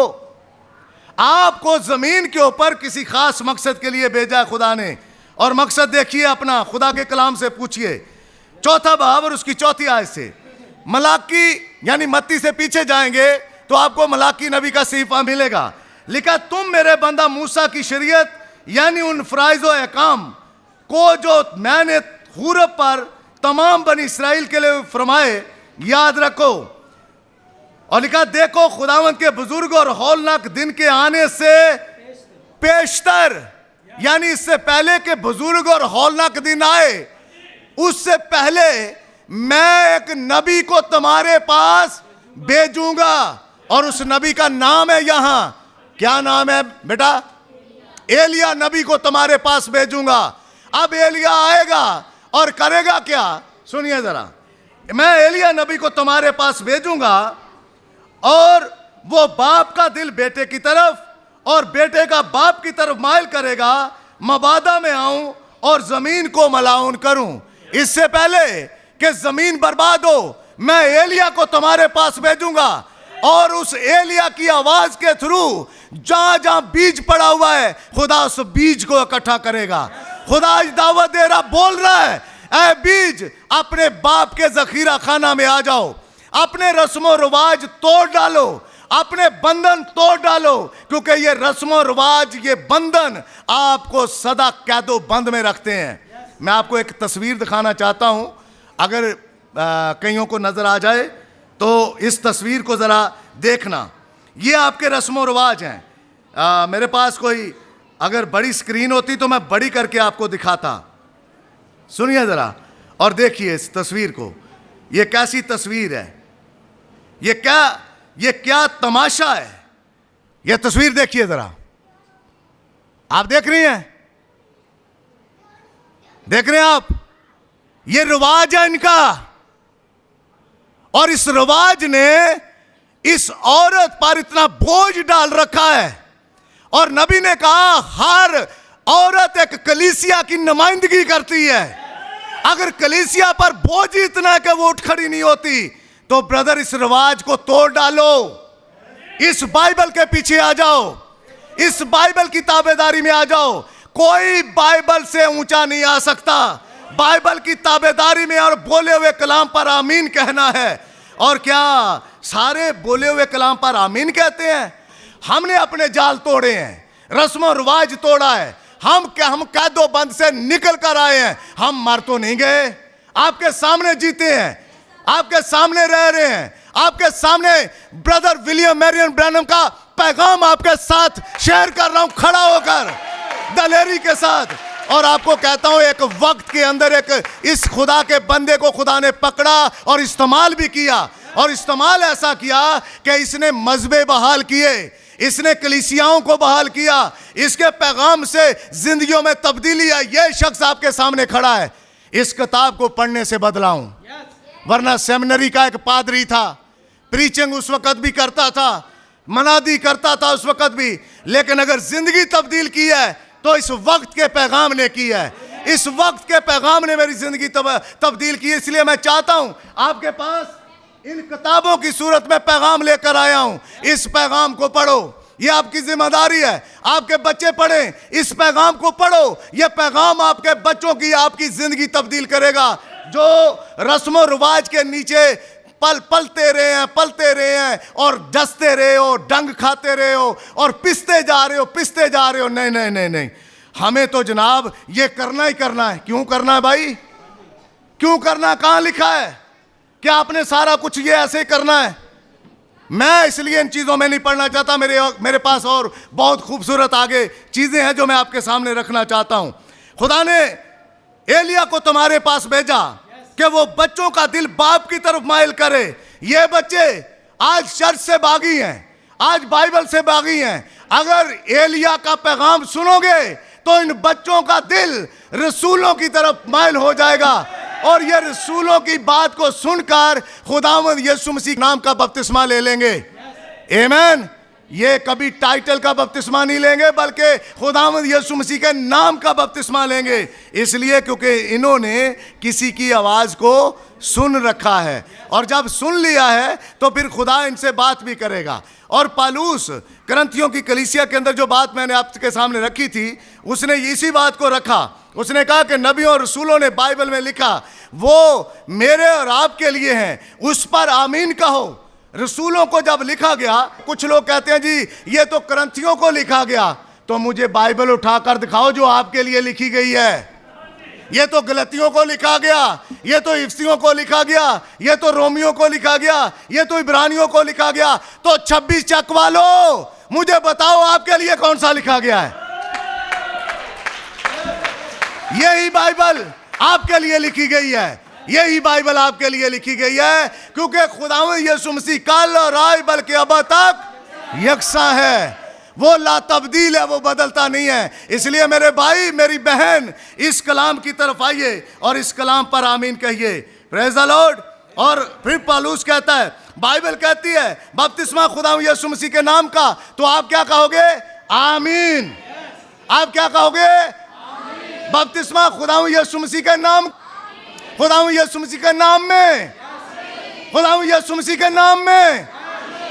आपको जमीन के ऊपर किसी खास मकसद के लिए भेजा है खुदा ने। और मकसद देखिए अपना, खुदा के कलाम से पूछिए, 4 बाब और उसकी 4 आयत से। मलाकी यानी मत्ती से पीछे जाएंगे तो आपको मलाकी नबी का सहीफा मिलेगा। लिखा, तुम मेरे बंदा मूसा की शरीयत यानी उन फराइज व अहकाम को जो मैंने हुरब पर तमाम बनी इसराइल के लिए फरमाए याद रखो। और लिखा, देखो खुदावंद के बुजुर्ग और हौलनाक दिन के आने से पेशतर, यानी इससे पहले के बुजुर्ग और हौलनाक दिन आए, उससे पहले मैं एक नबी को तुम्हारे पास भेजूंगा। और उस नबी का नाम है, यहां क्या नाम है बेटा? एलिया नबी को तुम्हारे पास भेजूंगा। अब एलिया आएगा और करेगा क्या? सुनिए जरा, मैं एलिया नबी को तुम्हारे पास भेजूंगा और वो बाप का दिल बेटे की तरफ और बेटे का बाप की तरफ माइल करेगा, मबादा में आऊं और जमीन को मलाउन करूं। इससे पहले कि जमीन बर्बाद हो, मैं एलिया को तुम्हारे पास भेजूंगा और उस एलिया की आवाज के थ्रू जहां जहां बीज पड़ा हुआ है, खुदा उस बीज को इकट्ठा करेगा। खुदा आज दावत दे रहा, बोल रहा है, ऐ बीज, अपने बाप के जखीरा खाना में आ जाओ, अपने रस्मों रिवाज तोड़ डालो, अपने बंधन तोड़ डालो, क्योंकि ये रस्मों रिवाज, ये बंधन आपको सदा कैदो बंद में रखते हैं। मैं आपको एक तस्वीर दिखाना चाहता हूं, अगर कईयों को नजर आ जाए तो इस तस्वीर को जरा देखना। ये आपके रस्मों रिवाज हैं। मेरे पास कोई अगर बड़ी स्क्रीन होती तो मैं बड़ी करके आपको दिखाता। सुनिए जरा और देखिए इस तस्वीर को, ये कैसी तस्वीर है, ये क्या तमाशा है। ये तस्वीर देखिए जरा, आप देख रही हैं, देख रहे हैं आप? ये रिवाज है इनका, और इस रिवाज ने इस औरत पर इतना बोझ डाल रखा है। और नबी ने कहा, हर औरत एक कलीसिया की नुमाइंदगी करती है। अगर कलीसिया पर बोझ इतना है कि वो उठ खड़ी नहीं होती, तो ब्रदर इस रिवाज को तोड़ डालो, इस बाइबल के पीछे आ जाओ, इस बाइबल की ताबेदारी में आ जाओ। कोई बाइबल से ऊंचा नहीं आ सकता। बाइबल की ताबेदारी में और बोले हुए कलाम पर आमीन कहना है। और क्या सारे बोले हुए कलाम पर आमीन कहते हैं? हमने अपने जाल तोड़े हैं, रस्म रिवाज तोड़ा है, हम कैदो बंद से निकल कर आए हैं। हम मर तो नहीं गए, आपके सामने जीते हैं, आपके सामने रह रहे हैं, आपके सामने ब्रदर विलियम मैरियन ब्रैनम का पैगाम आपके साथ शेयर कर रहा हूं, खड़ा होकर दलेरी के साथ। और आपको कहता हूं, एक वक्त के अंदर एक इस खुदा के बंदे को खुदा ने पकड़ा और इस्तेमाल भी किया। और इस्तेमाल ऐसा किया कि इसने मजहबे बहाल किए, इसने कलीसियाओं को बहाल किया, इसके पैगाम से जिंदगियों में तब्दीली आई। ये शख्स आपके सामने खड़ा है। इस किताब को पढ़ने से बदला हूं, वरना सेमिनरी का एक पादरी था, प्रीचिंग उस वक्त भी करता था, मनादी करता था उस वक्त भी, लेकिन अगर जिंदगी तब्दील की है तो इस वक्त के पैगाम ने की है। इस वक्त के पैगाम ने मेरी जिंदगी तब्दील की। इसलिए मैं चाहता हूं, आपके पास इन किताबों की सूरत में पैगाम लेकर आया हूं। इस पैगाम को पढ़ो, ये आपकी जिम्मेदारी है। आपके बच्चे पढ़ें, इस पैगाम को पढ़ो। यह पैगाम आपके बच्चों की, आपकी जिंदगी तब्दील करेगा। जो रस्म रिवाज के नीचे पलते रहे हैं और डसते रहे हो, डंग खाते रहे हो और पिसते जा रहे हो। नहीं, हमें तो जनाब ये करना ही करना है। क्यों करना है भाई? क्यों करना? कहां लिखा है कि आपने सारा कुछ ये ऐसे करना है? मैं इसलिए इन चीजों में नहीं पढ़ना चाहता। मेरे पास और बहुत खूबसूरत आगे चीजें हैं जो मैं आपके सामने रखना चाहता हूं। खुदा ने एलिया को तुम्हारे पास भेजा कि वो बच्चों का दिल बाप की तरफ माइल करे। ये बच्चे आज चर्च से बागी हैं, आज बाइबल से बागी हैं। अगर एलिया का पैगाम सुनोगे तो इन बच्चों का दिल रसूलों की तरफ माइल हो जाएगा। और ये रसूलों की बात को सुनकर खुदावंद यीशु मसीह नाम का बपतिस्मा ले लेंगे। आमीन। ये कभी टाइटल का बपतिस्मा नहीं लेंगे, बल्कि खुदावंद यीशु मसीह के नाम का बपतिस्मा लेंगे। इसलिए क्योंकि इन्होंने किसी की आवाज को सुन रखा है, और जब सुन लिया है तो फिर खुदा इनसे बात भी करेगा। और पौलुस करंथियों की कलीसिया के अंदर जो बात मैंने आपके सामने रखी थी, उसने इसी बात को रखा। उसने कहा कि नबियों और रसूलों ने बाइबल में लिखा, वो मेरे और आपके लिए हैं, उस पर आमीन कहो। रसूलों को जब लिखा गया, कुछ लोग कहते हैं जी ये तो करंथियों को लिखा गया, तो मुझे बाइबल उठाकर दिखाओ जो आपके लिए लिखी गई है। ये तो गलतियों को लिखा गया, ये तो इफसियों को लिखा गया, ये तो रोमियों को लिखा गया, ये तो इब्रानियों को लिखा गया। तो 26 चक वालों, मुझे बताओ आपके लिए कौन सा लिखा गया है? यही बाइबल आपके लिए लिखी गई है, यही बाइबल आपके लिए लिखी गई है, क्योंकि खुदावंद यीशु मसीह कल और आज बल्कि अब तक यकसा है। वो ला तब्दील है, वो बदलता नहीं है। इसलिए मेरे भाई मेरी बहन, इस कलाम की तरफ आइए और इस कलाम पर आमीन कहिए। Praise the Lord. और फिर पौलुस कहता है, बाइबल कहती है बपतिस्मा खुदावंद यीशु मसीह के नाम का, तो आप क्या कहोगे? आमीन। आप क्या कहोगे? बपतिस्मा खुदावंद यीशु मसीह के नाम, खुदावंद यीशु मसीह के नाम में, खुदावंद यीशु मसीह के नाम में।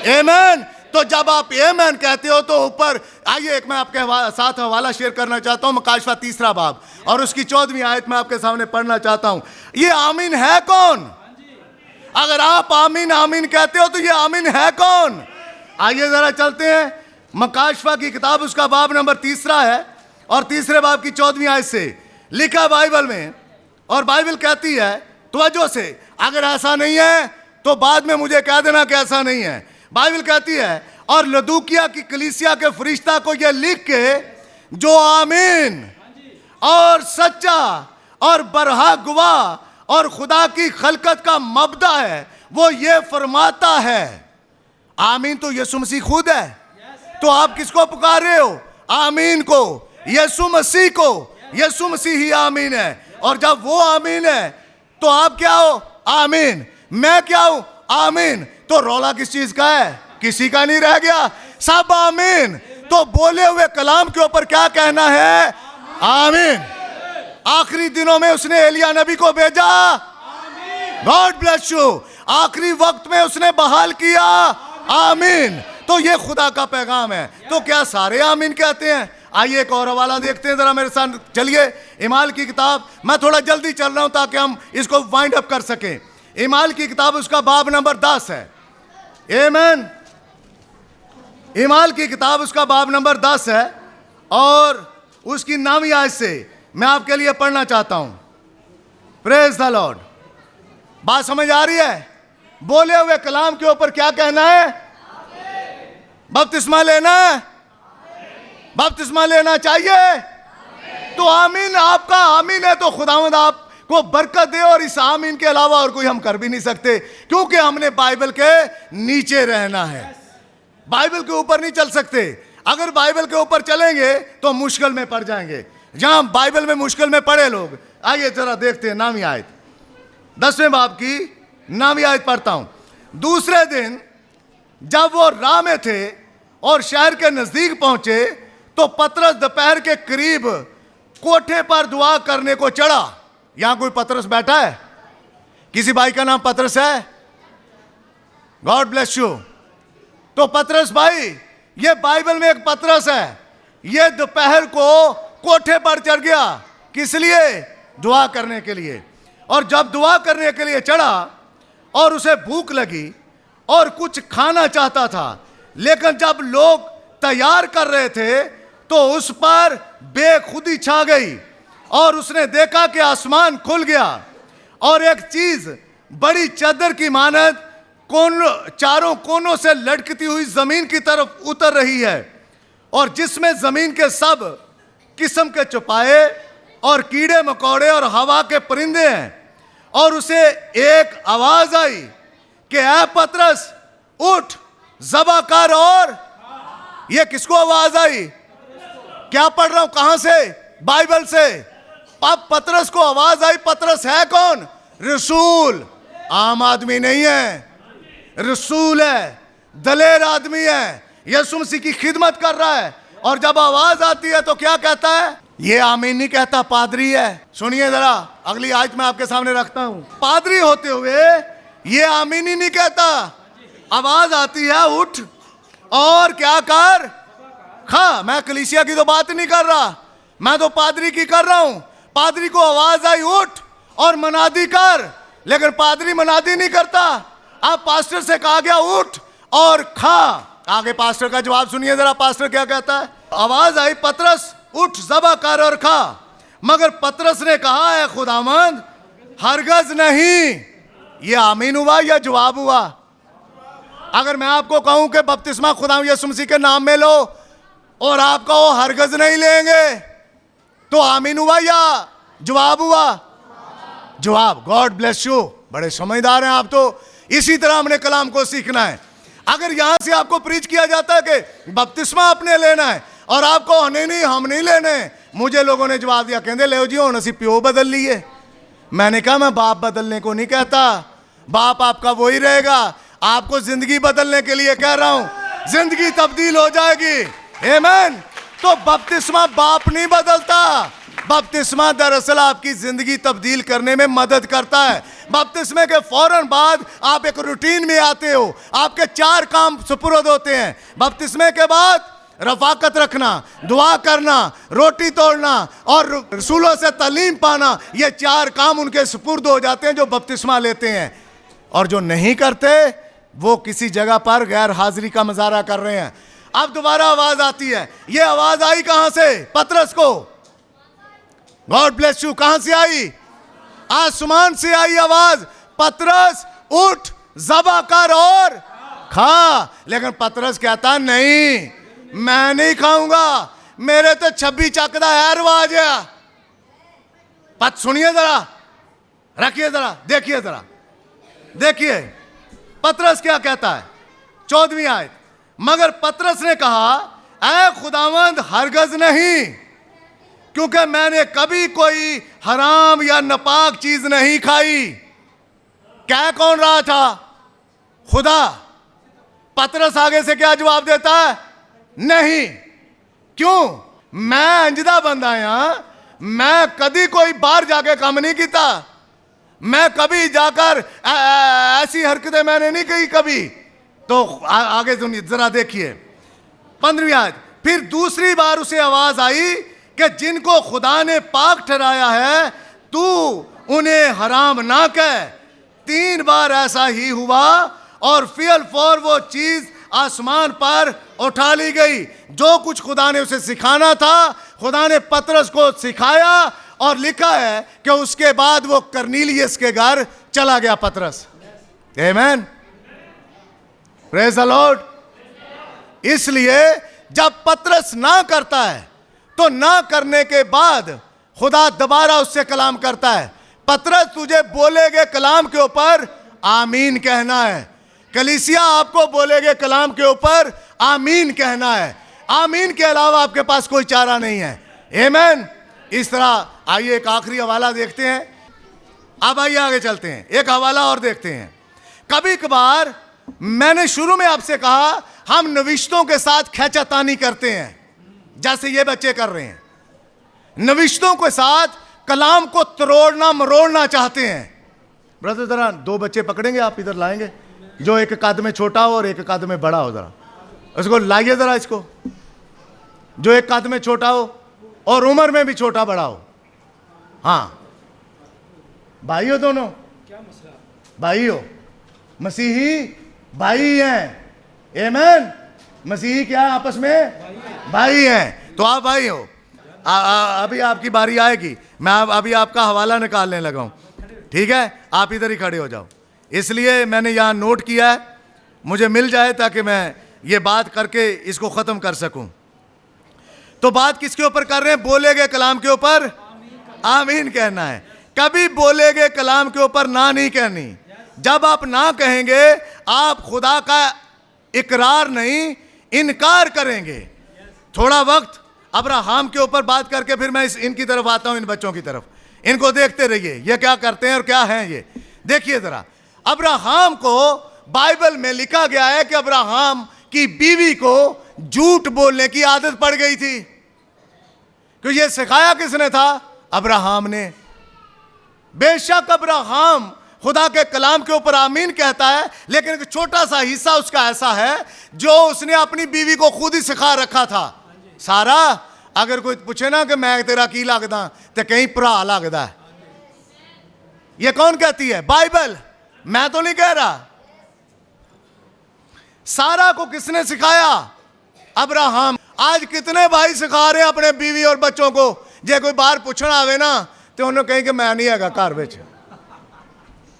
आमीन। तो जब आप आमीन कहते हो तो ऊपर आइए, एक मैं आपके साथ हवाला शेयर करना चाहता हूं, मकाशवा 3 बाब और उसकी 14वीं आयत में आपके सामने पढ़ना चाहता हूं। ये आमीन है कौन? अगर आप आमीन आमीन कहते हो तो ये आमीन है कौन? आइए जरा चलते हैं। मकाशवा की किताब, उसका बाब नंबर 3 है और 3 बाब की 14वीं आयत से लिखा बाइबल में। और बाइबल कहती है, तवज्जो से, अगर ऐसा नहीं है तो बाद में मुझे कह देना कि ऐसा नहीं है। बाइबल कहती है, और लदूकिया की कलीसिया के फरिश्ता को यह लिख के, जो आमीन और सच्चा और बरहा गवाह और खुदा की खलकत का मबदा है, वो ये फरमाता है। आमीन तो यीशु मसीह खुद है। तो आप किसको पुकार रहे हो? आमीन को, यीशु मसीह को। यीशु मसीह ही आमीन है। और जब वो आमीन है तो आप क्या हो? आमीन। मैं क्या हूं? आमीन। तो रौला किस चीज का है? किसी का नहीं रह गया, सब आमीन। तो बोले हुए कलाम के ऊपर क्या कहना है? आमीन। आखिरी दिनों में उसने एलिया नबी को भेजा, गॉड ब्लेस यू। आखिरी वक्त में उसने बहाल किया, आमीन। तो ये खुदा का पैगाम है। तो क्या सारे आमीन कहते हैं? आइए एक और हवाला देखते हैं, जरा मेरे साथ चलिए। इमाल की किताब, मैं थोड़ा जल्दी चल रहा हूं ताकि हम इसको वाइंड अप कर सकें। इमाल की किताब, उसका बाब नंबर 10 है। आमीन। इमाल की किताब, उसका बाब नंबर 10 है और उसकी 9वीं आयत से मैं आपके लिए पढ़ना चाहता हूं। Praise the Lord. बात समझ आ रही है? बोले हुए कलाम के ऊपर क्या कहना है? बपतिस्मा लेना है, बपतिस्मा लेना चाहिए। तो आमीन आपका आमीन है, तो खुदावंद आपको बरकत दे। और इस आमीन के अलावा और कोई हम कर भी नहीं सकते, क्योंकि हमने बाइबल के नीचे रहना है, बाइबल के ऊपर नहीं चल सकते। अगर बाइबल के ऊपर चलेंगे तो मुश्किल में पड़ जाएंगे। जहां बाइबल में मुश्किल में पड़े लोग, आइए जरा देखते हैं 9वीं आयत, 10वें बाब की 9वीं आयत पढ़ता हूं। दूसरे दिन जब वो राह में थे और शहर के नजदीक पहुंचे, तो पतरस दोपहर के करीब कोठे पर दुआ करने को चढ़ा। यहां कोई पतरस बैठा है? किसी भाई का नाम पतरस है? God bless you. तो पतरस भाई, ये बाइबल में एक पतरस है, ये दोपहर को कोठे पर चढ़ गया। किस लिए? दुआ करने के लिए। और जब दुआ करने के लिए चढ़ा और उसे भूख लगी और कुछ खाना चाहता था, लेकिन जब लोग तैयार कर रहे थे तो उस पर बेखुदी छा गई और उसने देखा कि आसमान खुल गया और एक चीज बड़ी चादर की मानद चारों कोनों से लटकती हुई जमीन की तरफ उतर रही है, और जिसमें जमीन के सब किस्म के चौपाए और कीड़े मकोड़े और हवा के परिंदे हैं। और उसे एक आवाज आई कि ऐ पतरस, उठ, ज़बह कर। और ये किसको आवाज आई? क्या पढ़ रहा हूं? कहां से? बाइबल से। अब पतरस को आवाज आई। पतरस है कौन? रसूल। आम आदमी नहीं है, रसूल है, दलेर आदमी है। यीशु मसीह की खिदमत कर रहा है, और जब आवाज आती है तो क्या कहता है? ये आमीन नहीं कहता, पादरी है। सुनिए जरा, अगली आयत मैं आपके सामने रखता हूं। पादरी होते हुए ये आमीन ही नहीं कहता। आवाज आती है, उठ और क्या कर, खा। मैं कलीसिया की तो बात नहीं कर रहा, मैं तो पादरी की कर रहा हूं। पादरी को आवाज आई, उठ और मनादी कर, लेकिन पादरी मनादी नहीं करता। अब पास्टर से कहा गया, उठ और खा। आगे पास्टर का जवाब सुनिए जरा, पास्टर क्या कहता है? आवाज आई, पतरस उठ, ज़बह कर और खा। मगर पतरस ने कहा है, खुदावंद हरगज नहीं। ये आमीन हुआ या जवाब हुआ? अगर मैं आपको कहूं कि बपतिस्मा खुदा यीशु मसीह के नाम में लो और आप कहो हरगज नहीं लेंगे, तो आमीन हुआ या जवाब हुआ? जवाब। गॉड ब्लेस यू, बड़े समझदार हैं आप। तो इसी तरह हमने कलाम को सीखना है। अगर यहां से आपको प्रीच किया जाता है कि बपतिस्मा आपने लेना है और आपको नहीं हम नहीं लेने, मुझे लोगों ने जवाब दिया, कहते ले जी हुण असीं प्यो बदल लिए। मैंने कहा मैं बाप बदलने को नहीं कहता, बाप आपका वही रहेगा। आपको जिंदगी बदलने के लिए कह रहा हूं, जिंदगी तब्दील हो जाएगी। आमीन। तो बपतिस्मा बाप नहीं बदलता, बपतिस्मा दरअसल आपकी जिंदगी तब्दील करने में मदद करता है। बपतिस्मे के फौरन बाद आप एक रूटीन में आते हो, आपके 4 काम सुपुर्द होते हैं। बपतिस्मे के बाद रफाकत रखना, दुआ करना, रोटी तोड़ना और रसूलों से तालीम पाना, ये 4 काम उनके सुपुर्द हो जाते हैं जो बपतिस्मा लेते हैं। और जो नहीं करते वो किसी जगह पर गैर हाजिरी का मुजाहरा कर रहे हैं। अब दोबारा आवाज आती है। ये आवाज आई कहां से? पतरस को। God bless you. कहां से आई? आसमान से आई आवाज, पतरस उठ, ज़बह कर और खा। लेकिन पतरस कहता नहीं, मैं नहीं खाऊंगा, मेरे तो 26 चकदा है रवाज है। पत सुनिए जरा, रखिए जरा, देखिए जरा, देखिए पतरस क्या कहता है। 14वीं आयत। मगर पतरस ने कहा, ऐ खुदावंद हरगज नहीं, क्योंकि मैंने कभी कोई हराम या नापाक चीज नहीं खाई। क्या कौन रहा था? खुदा। पतरस आगे से क्या जवाब देता है? नहीं। क्यों? मैं अंजदा बंदा आया, मैं कभी कोई बाहर जाके काम नहीं किया, मैं कभी जाकर ऐसी हरकतें मैंने नहीं की कभी। तो आगे सुनिए जरा, देखिए 15वीं आयत। फिर दूसरी बार उसे आवाज आई कि जिनको खुदा ने पाक ठहराया है तू उन्हें हराम ना कह। 3 बार ऐसा ही हुआ और फिर फौर वो चीज आसमान पर उठा ली गई। जो कुछ खुदा ने उसे सिखाना था, खुदा ने पतरस को सिखाया, और लिखा है कि उसके बाद वो कर्नीलियस के घर चला गया पतरस। आमीन, प्रेज द लॉर्ड। इसलिए जब पतरस ना करता है तो ना करने के बाद खुदा दोबारा उससे कलाम करता है। पतरस तुझे बोले गए कलाम के ऊपर आमीन कहना है। कलीसिया आपको बोले गए कलाम के ऊपर आमीन कहना है। आमीन के अलावा आपके पास कोई चारा नहीं है। आमीन। इस तरह आइए एक आखिरी हवाला देखते हैं। अब आइए आगे चलते हैं, एक हवाला और देखते हैं। कभी कभार मैंने शुरू में आपसे कहा हम नविश्तों के साथ खींचातानी करते हैं, जैसे ये बच्चे कर रहे हैं। नविश्तों के साथ कलाम को तोड़ना मरोड़ना चाहते हैं। ब्रदर जरा 2 बच्चे पकड़ेंगे, आप इधर लाएंगे, जो एक कद में छोटा हो और एक कद में बड़ा हो। जरा उसको लाइए जरा, इसको, जो एक कद में छोटा हो और उम्र में भी छोटा बड़ा हो। हाँ, भाई हो दोनों? क्या मसला? भाई हो, मसीही भाई हैं। आमीन। मसीही क्या है? आपस में भाई हैं। तो आप भाई हो। अभी आपकी बारी आएगी, मैं अभी आपका हवाला निकालने लगा हूं, ठीक है? आप इधर ही खड़े हो जाओ। इसलिए मैंने यहां नोट किया है, मुझे मिल जाए ताकि मैं ये बात करके इसको ख़त्म कर सकूं। तो बात किसके ऊपर कर रहे हैं? बोले गए कलाम के ऊपर आमीन कहना है। कभी बोले गए कलाम के ऊपर ना नहीं कहनी। जब आप ना कहेंगे आप खुदा का इकरार नहीं इनकार करेंगे। थोड़ा वक्त अब्राहम के ऊपर बात करके फिर मैं इनकी तरफ आता हूं, इन बच्चों की तरफ। इनको देखते रहिए ये क्या करते हैं और क्या हैं ये। देखिए जरा, अब्राहम को बाइबल में लिखा गया है कि अब्राहम कि बीवी को झूठ बोलने की आदत पड़ गई थी। क्यों ये सिखाया किसने था? अब्राहम ने। बेशक अब्राहम खुदा के कलाम के ऊपर आमीन कहता है, लेकिन एक छोटा सा हिस्सा उसका ऐसा है जो उसने अपनी बीवी को खुद ही सिखा रखा था। सारा, अगर कोई पूछे ना कि मैं तेरा की लगदा, तो कहीं भरा लगदा है। ये कौन कहती है? बाइबल, मैं तो नहीं कह रहा। सारा को किसने सिखाया? अब्राहम। आज कितने भाई सिखा रहे हैं अपने बीवी और बच्चों को, जे कोई बाहर पूछना आवे ना तो उन्होंने कहीं कि मैं नहीं हैगा घर में।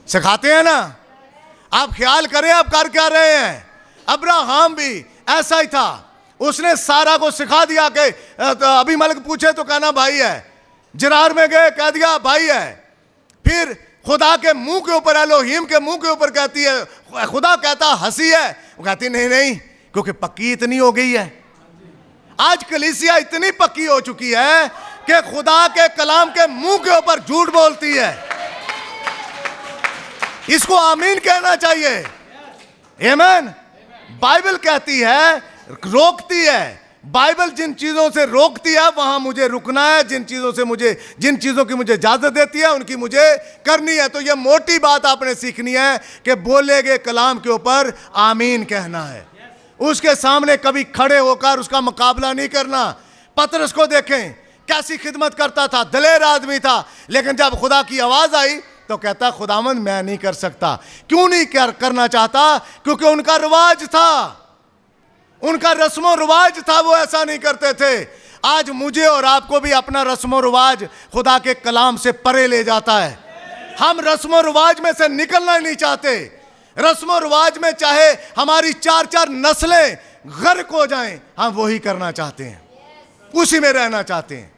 सिखाते हैं ना। आप ख्याल करें आप कर क्या रहे हैं। अब्राहम भी ऐसा ही था, उसने सारा को सिखा दिया कि तो अभी मलिक पूछे तो कहना भाई है, जरार में गए कह दिया भाई है। फिर खुदा के मुंह के ऊपर, एलोहीम के मुंह के ऊपर कहती है, खुदा कहता हंसी है, वो कहती नहीं नहीं, क्योंकि पक्की इतनी हो गई है। आज कलीसिया इतनी पक्की हो चुकी है कि खुदा के कलाम के मुंह के ऊपर झूठ बोलती है। इसको आमीन कहना चाहिए। आमीन। बाइबल कहती है, रोकती है। बाइबल जिन चीजों से रोकती है वहां मुझे रुकना है, जिन चीजों की मुझे इजाजत देती है उनकी मुझे करनी है। तो यह मोटी बात आपने सीखनी है कि बोले गए कलाम के ऊपर आमीन कहना है। उसके सामने कभी खड़े होकर उसका मुकाबला नहीं करना। पतरस को देखें, कैसी खिदमत करता था, दलेर आदमी था, लेकिन जब खुदा की आवाज आई तो कहता खुदावंद मैं नहीं कर सकता। क्यों नहीं करना चाहता? क्योंकि उनका रिवाज था, उनका रस्मो रिवाज था, वो ऐसा नहीं करते थे। आज मुझे और आपको भी अपना रस्मो रिवाज खुदा के कलाम से परे ले जाता है। हम रस्मो रिवाज में से निकलना ही नहीं चाहते। रस्मो रिवाज में चाहे हमारी 4-4 नस्लें गर्क हो जाएं, हम वही करना चाहते हैं, उसी में रहना चाहते हैं,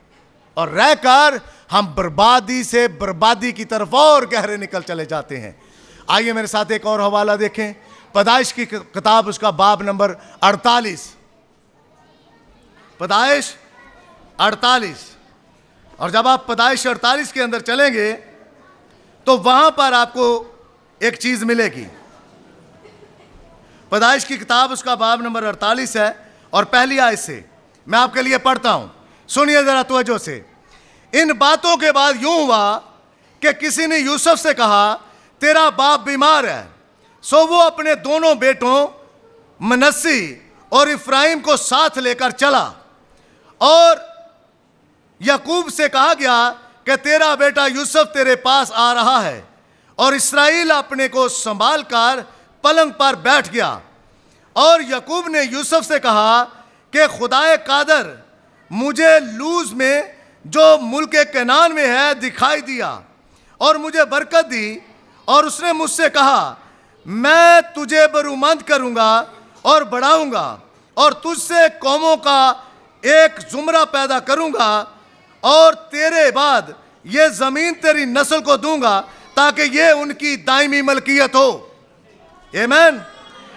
और रहकर हम बर्बादी से बर्बादी की तरफ और गहरे निकल चले जाते हैं। आइए मेरे साथ एक और हवाला देखें, पैदाइश की किताब, उसका बाब नंबर 48। पैदाइश 48। और जब आप पैदाइश 48 के अंदर चलेंगे तो वहां पर आपको एक चीज मिलेगी। पैदाइश की किताब, उसका बाब नंबर 48 है, और पहली आयत से मैं आपके लिए पढ़ता हूं, सुनिए जरा तवज्जो से। इन बातों के बाद यूं हुआ कि किसी ने यूसुफ से कहा, तेरा बाप बीमार है। सो वो अपने दोनों बेटों मनस्सी और इफ्राइम को साथ लेकर चला, और याकूब से कहा गया कि तेरा बेटा यूसुफ तेरे पास आ रहा है। और इसराइल अपने को संभाल कर पलंग पर बैठ गया। और याकूब ने यूसुफ से कहा कि खुदाए कादर मुझे लूज में जो मुल्क कनान में है दिखाई दिया और मुझे बरकत दी, और उसने मुझसे कहा मैं तुझे बरूमंद करूंगा और बढ़ाऊंगा, और तुझसे कौमों का एक जुमरा पैदा करूंगा, और तेरे बाद ये जमीन तेरी नस्ल को दूंगा ताकि ये उनकी दायमी मलकियत हो। आमीन।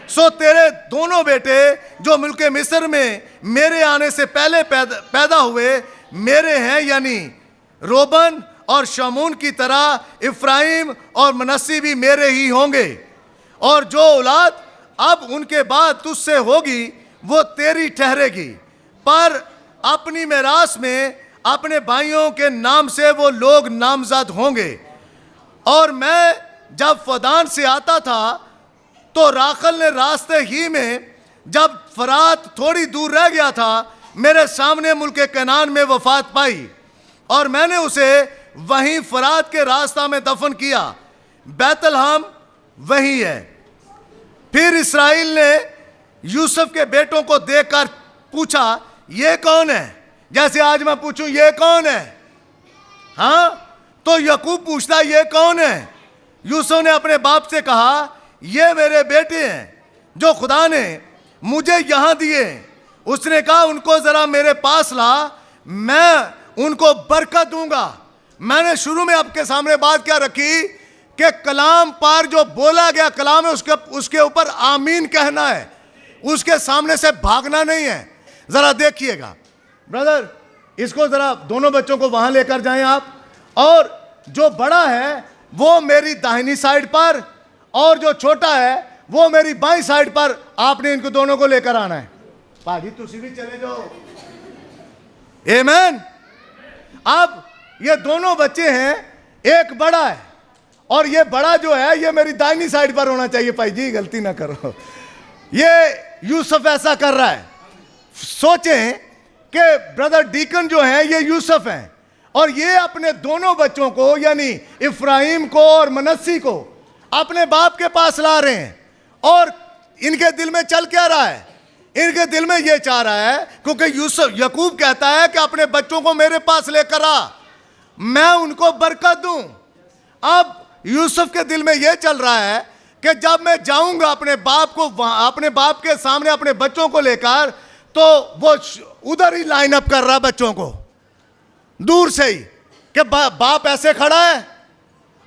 सो तेरे दोनों बेटे जो मुल्क मिस्र में मेरे आने से पहले पैदा हुए मेरे हैं, यानी रोबन और शमून की तरह इफ्राइम और मनस्सी भी मेरे ही होंगे, और जो औलाद अब उनके बाद तुझसे होगी वो तेरी ठहरेगी, पर अपनी मिरास में अपने भाइयों के नाम से वो लोग नामजद होंगे। और मैं जब फदान से आता था तो राखल ने रास्ते ही में, जब फरात थोड़ी दूर रह गया था, मेरे सामने मुल्क कनान में वफात पाई, और मैंने उसे वहीं फरात के रास्ता में दफन किया। बैतलहम वही है। फिर इसराइल ने यूसुफ के बेटों को देखकर पूछा ये कौन है? जैसे आज मैं पूछूं ये कौन है? हाँ, तो याकूब पूछता ये कौन है? यूसुफ ने अपने बाप से कहा ये मेरे बेटे हैं जो खुदा ने मुझे यहां दिए। उसने कहा उनको जरा मेरे पास ला, मैं उनको बरकत दूंगा। मैंने शुरू में आपके सामने बात क्या रखी कि कलाम पर जो बोला गया कलाम है उसके ऊपर आमीन कहना है, उसके सामने से भागना नहीं है। जरा देखिएगा ब्रदर, इसको जरा दोनों बच्चों को वहां लेकर जाएं आप, और जो बड़ा है वो मेरी दाहिनी साइड पर और जो छोटा है वो मेरी बाईं साइड पर आपने इनको दोनों को लेकर आना है। भाजी तुसी भी चले जाओ। आमीन। अब ये दोनों बच्चे हैं, एक बड़ा है और ये बड़ा जो है ये मेरी दाहिनी साइड पर होना चाहिए। भाई जी गलती ना करो। ये यूसुफ ऐसा कर रहा है। सोचें कि ब्रदर डीकन जो है ये यूसुफ हैं और ये अपने दोनों बच्चों को यानी इफ्राहिम को और मनस्सी को अपने बाप के पास ला रहे हैं। और इनके दिल में चल क्या रहा है? इनके दिल में ये चाह रहा है, क्योंकि यूसुफ याकूब कहता है कि अपने बच्चों को मेरे पास लेकर आ, मैं उनको बरकत दूं। अब यूसुफ के दिल में यह चल रहा है कि जब मैं जाऊंगा अपने बाप के सामने अपने बच्चों को लेकर, तो वो उधर ही लाइन अप कर रहा बच्चों को दूर से ही कि बाप ऐसे खड़ा है।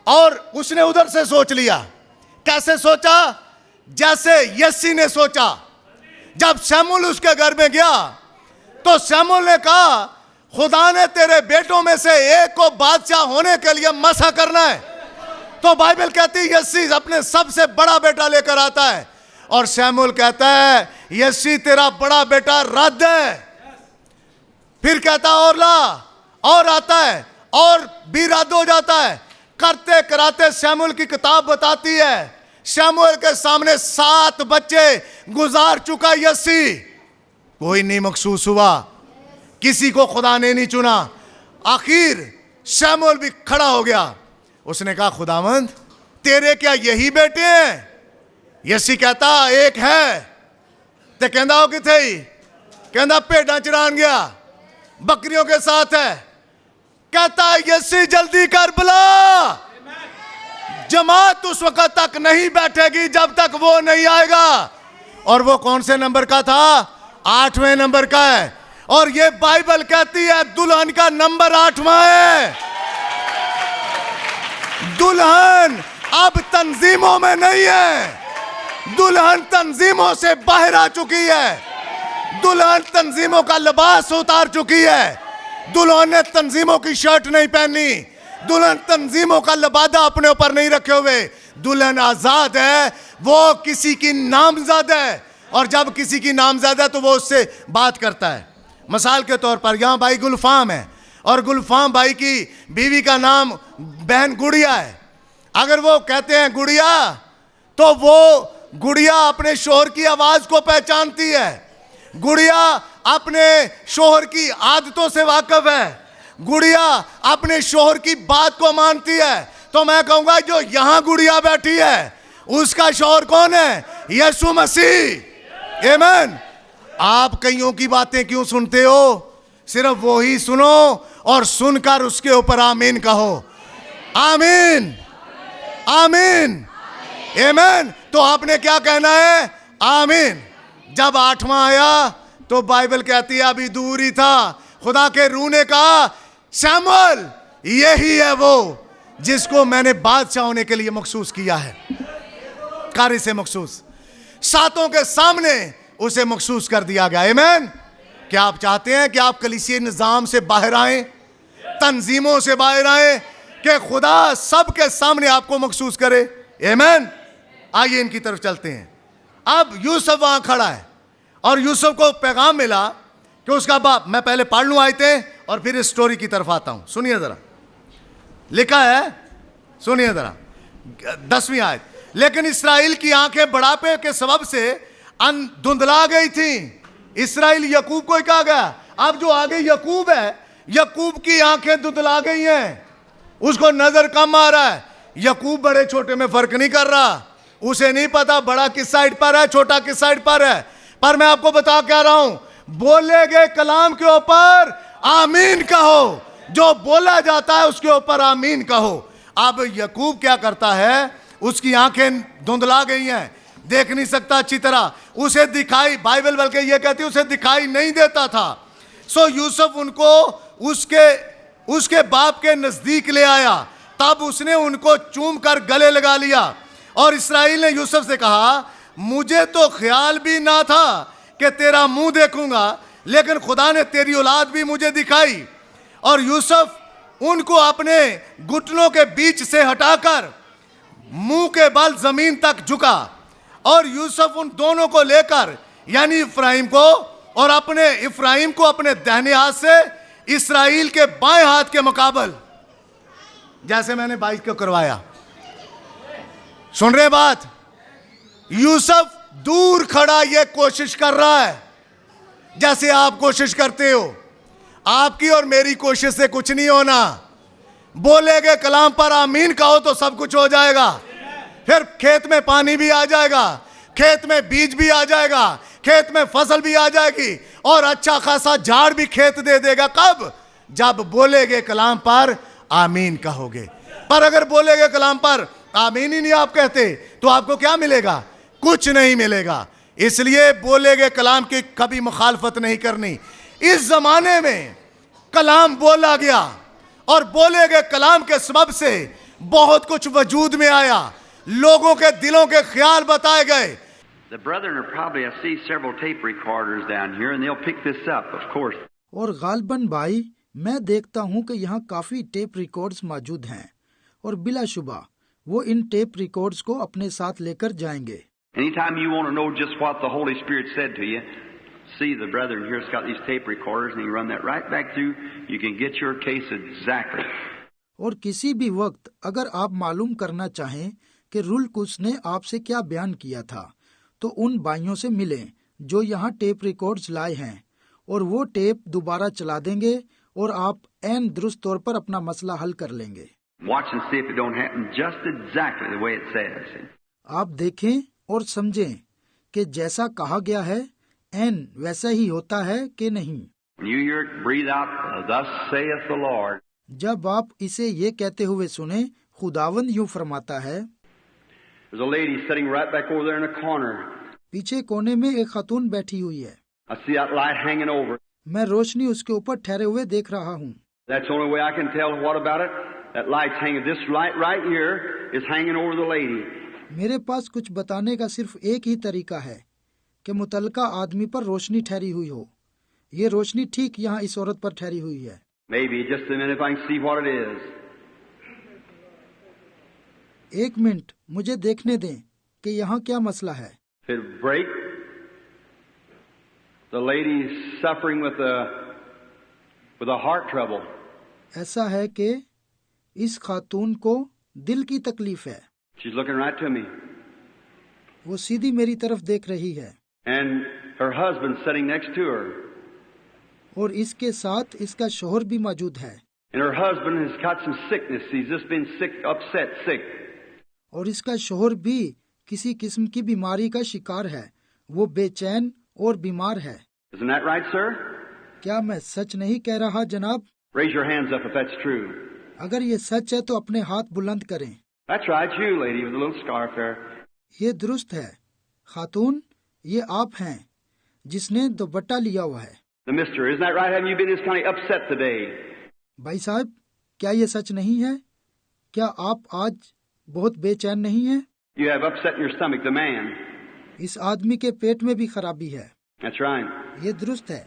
और उसने उधर से सोच लिया। कैसे सोचा? जैसे यस्सी ने सोचा। जब शमूएल उसके घर में गया तो शमूएल ने कहा, खुदा ने तेरे बेटों में से एक को बादशाह होने के लिए मसा करना है। तो बाइबल कहती है यस्सी अपने सबसे बड़ा बेटा लेकर आता है और शमूएल कहता है यस्सी तेरा बड़ा बेटा रद्द है। फिर कहता और ला, और आता है और भी रद्द हो जाता है। करते कराते शमूएल की किताब बताती है शमूएल के सामने 7 बच्चे गुजार चुका यस्सी, कोई नहीं मखसूस हुआ, किसी को खुदा ने नहीं चुना। आखिर शमूएल भी खड़ा हो गया। उसने कहा खुदावंद तेरे क्या यही बेटे हैं? यस्सी कहता एक है। ते कहंदा हो किथे? कहंदा भेड़ां चरान गया, बकरियों के साथ है। कहता यस्सी जल्दी कर बुला, जमात उस वक्त तक नहीं बैठेगी जब तक वो नहीं आएगा। और वो कौन से नंबर का था? 8वें नंबर का है। और ये बाइबल कहती है दुल्हन का नंबर 8वां है। दुल्हन अब तंजीमों में नहीं है, दुल्हन तंजीमों से बाहर आ चुकी है। दुल्हन तंजीमों का लिबास उतार चुकी है। दुल्हन ने तंजीमों की शर्ट नहीं पहनी, दुल्हन तंजीमों का लबादा अपने ऊपर नहीं रखे हुए। दुल्हन आजाद है, वो किसी की नामजद है। और जब किसी की नामजद है तो वो उससे बात करता है। मिसाल के तौर पर यहाँ भाई गुलफाम है और गुलफाम भाई की बीवी का नाम बहन गुड़िया है। अगर वो कहते हैं गुड़िया, तो वो गुड़िया अपने शोहर की आवाज को पहचानती है। गुड़िया अपने शोहर की आदतों से वाकिफ है। गुड़िया अपने शोहर की बात को मानती है। तो मैं कहूंगा जो यहां गुड़िया बैठी है उसका शोहर कौन है? यीशु मसीह। आमीन। आप कईयों की बातें क्यों सुनते हो? सिर्फ वो ही सुनो और सुनकर उसके ऊपर आमीन कहो। आमीन, आमीन, आमीन। तो आपने क्या कहना है? आमीन। जब 8वां आया तो बाइबल कहती है अभी दूर ही था, खुदा के रूह ने कहा शमूएल यही है वो जिसको मैंने बादशाह होने के लिए मखसूस किया है। कार्य से मखसूस, 7 के सामने उसे मखसूस कर दिया गया। आमीन। क्या आप चाहते हैं कि आप कलीसिया निजाम से बाहर आए, तंजीमों से बाहर आए, कि खुदा सबके सामने आपको मखसूस करे? आमीन। आइए इनकी तरफ चलते हैं। अब यूसुफ वहां खड़ा है और यूसुफ को पैगाम मिला कि उसका बाप, मैं पहले पढ़ लूं आयतें और फिर इस स्टोरी की तरफ आता हूं। सुनिए जरा, लिखा है, सुनिए जरा 10वीं आयत। लेकिन इस्राएल की आंखें बढ़ापे के सबब से धुंधला गई थी। इस्राएल याकूब को ही कहा गया। अब जो आगे याकूब है, याकूब की आंखें धुंधला गई हैं, उसको नजर कम आ रहा है। याकूब बड़े छोटे में फर्क नहीं कर रहा, उसे नहीं पता बड़ा किस साइड पर है, छोटा किस साइड पर है। पर मैं आपको बता क्या रहा हूं, बोले गए कलाम के ऊपर आमीन कहो। जो बोला जाता है उसके ऊपर आमीन कहो। अब याकूब क्या करता है? उसकी आंखें धुंधला गई हैं, देख नहीं सकता अच्छी तरह। उसे दिखाई, बाइबल बल्कि ये कहती है उसे दिखाई नहीं देता था। सो यूसुफ उनको उसके बाप के नजदीक ले आया। तब उसने उनको चूम कर गले लगा लिया। और इस्राएल ने यूसुफ से कहा, मुझे तो ख्याल भी ना था कि तेरा मुंह देखूंगा, लेकिन खुदा ने तेरी औलाद भी मुझे दिखाई। और यूसुफ उनको अपने घुटनों के बीच से हटाकर मुंह के बल जमीन तक झुका और यूसुफ उन दोनों को लेकर, यानी इफ्राइम को और अपने इफ्राइम को अपने दाहिने हाथ से इस्राएल के बाएं हाथ के मुकाबल, जैसे मैंने 22 को करवाया। सुन रहे बात? यूसुफ दूर खड़ा यह कोशिश कर रहा है, जैसे आप कोशिश करते हो। आपकी और मेरी कोशिश से कुछ नहीं होना। बोले गए कलाम पर आमीन कहो तो सब कुछ हो जाएगा। फिर खेत में पानी भी आ जाएगा, खेत में बीज भी आ जाएगा, खेत में फसल भी आ जाएगी और अच्छा खासा झाड़ भी खेत दे देगा। कब? जब बोले गए कलाम पर आमीन कहोगे। पर अगर बोले गए कलाम पर आमीन ही नहीं आप कहते तो आपको क्या मिलेगा? कुछ नहीं मिलेगा। इसलिए बोले गए कलाम की कभी मुखालफत नहीं करनी। इस जमाने में कलाम बोला गया और बोले गए कलाम के सबब से बहुत कुछ वजूद में आया। लोगों के दिलों के ख्याल बताए गए। The brethren are probably, I see several tape recorders down here and they'll pick this up, of course. और गालबन भाई, मैं देखता हूँ कि यहाँ काफी टेप रिकॉर्ड्स मौजूद हैं और बिलाशुबा वो इन टेप रिकॉर्ड्स को अपने साथ लेकर जाएंगे। Anytime you want to know just what the Holy Spirit said to you, see the brethren here's got these tape recorders and you run that right back through. You can get your case exactly. और किसी भी वक्त अगर आप मालूम करना चाहें कि रूल कुस ने आपसे क्या बयान किया था, तो उन भाइयों से मिलें जो यहाँ टेप रिकॉर्ड्स लाए हैं और वो टेप दोबारा चला देंगे और आप ऐन दुरुस्त तौर पर अपना मसला हल कर लेंगे। Watch and see if it don't happen just exactly the way it says. आप देखें और समझें कि जैसा कहा गया है ऐन वैसा ही होता है कि नहीं। When you hear it, breathe out, thus saith the Lord. जब आप इसे ये कहते हुए सुने, खुदावंद यूं फरमाता है। There's a lady sitting right back over there in a corner. पीछे कोने में एक खातून बैठी हुई है। I see that light hanging over. मैं रोशनी उसके ऊपर ठहरे हुए देख रहा हूँ। That's the only way I can tell. What about it? That light's hanging. This light right here is hanging over the lady. मेरे पास कुछ बताने का सिर्फ एक ही तरीका है कि मुतलका आदमी पर रोशनी ठहरी हुई हो। ये रोशनी ठीक यहाँ इस औरत पर ठहरी हुई है। Maybe just a minute if I can see what it is. एक मिनट मुझे देखने दें कि यहाँ क्या मसला है। If it break, the lady's suffering with a heart trouble. ऐसा है कि इस खातून को दिल की तकलीफ है। She's looking right to me. वो सीधी मेरी तरफ देख रही है And her husband's sitting next to her. और इसके साथ इसका शोहर भी मौजूद है। And her husband has got some sickness. He's just been sick, upset, sick. और इसका शोहर भी किसी किस्म की बीमारी का शिकार है। वो बेचैन और बीमार है। Isn't that right, sir? क्या मैं सच नहीं कह रहा जनाब? Raise your hands up if that's true. अगर ये सच है तो अपने हाथ बुलंद करें। That's right, you lady with a little scarf there. ये दुरुस्त है खातून, ये आप हैं जिसने दुपट्टा लिया हुआ है। The mister, isn't that right? Haven't you been this kind of upset today? भाई साहब, क्या ये सच नहीं है? क्या आप आज बहुत बेचैन नहीं हैं? You have upset in your stomach, the man. इस आदमी के पेट में भी खराबी है। That's right. ये दुरुस्त है।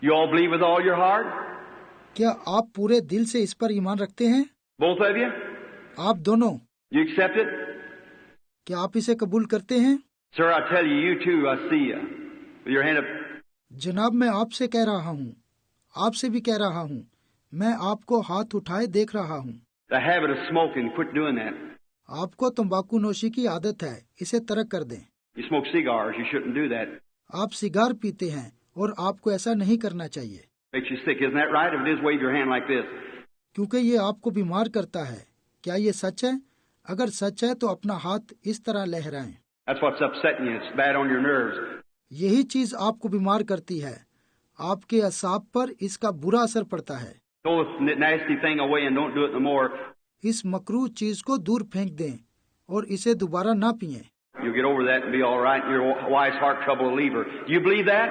You all believe with all your heart? क्या आप पूरे दिल से इस पर ईमान रखते हैं? Both of you? आप दोनों, You accept it? क्या आप इसे कबूल करते हैं? Sir, I tell you, you too, I see you. With your hand up. जनाब, मैं आपसे कह रहा हूँ, आपसे भी कह रहा हूँ, मैं आपको हाथ उठाए देख रहा हूँ। The habit of smoking, quit doing that. आपको तंबाकू नोशी की आदत है, इसे तर्क कर दें। You smoke cigars, you shouldn't do that. आप सिगार पीते हैं और आपको ऐसा नहीं करना चाहिए, Makes you sick, isn't that right? If it is, wave your hand like this. क्योंकि ये आपको बीमार करता है। क्या ये सच है? अगर सच है तो अपना हाथ इस तरह लहराएं। That's what's upsetting you. It's bad on your nerves. यही चीज आपको बीमार करती है, आपके असाब पर इसका बुरा असर पड़ता है। Throw this nasty thing away and don't do it no more. इस मकरूह चीज को दूर फेंक दें और इसे दोबारा ना पिएं। You'll get over that and be all right. Your wife's heart trouble will leave her. Do you believe that?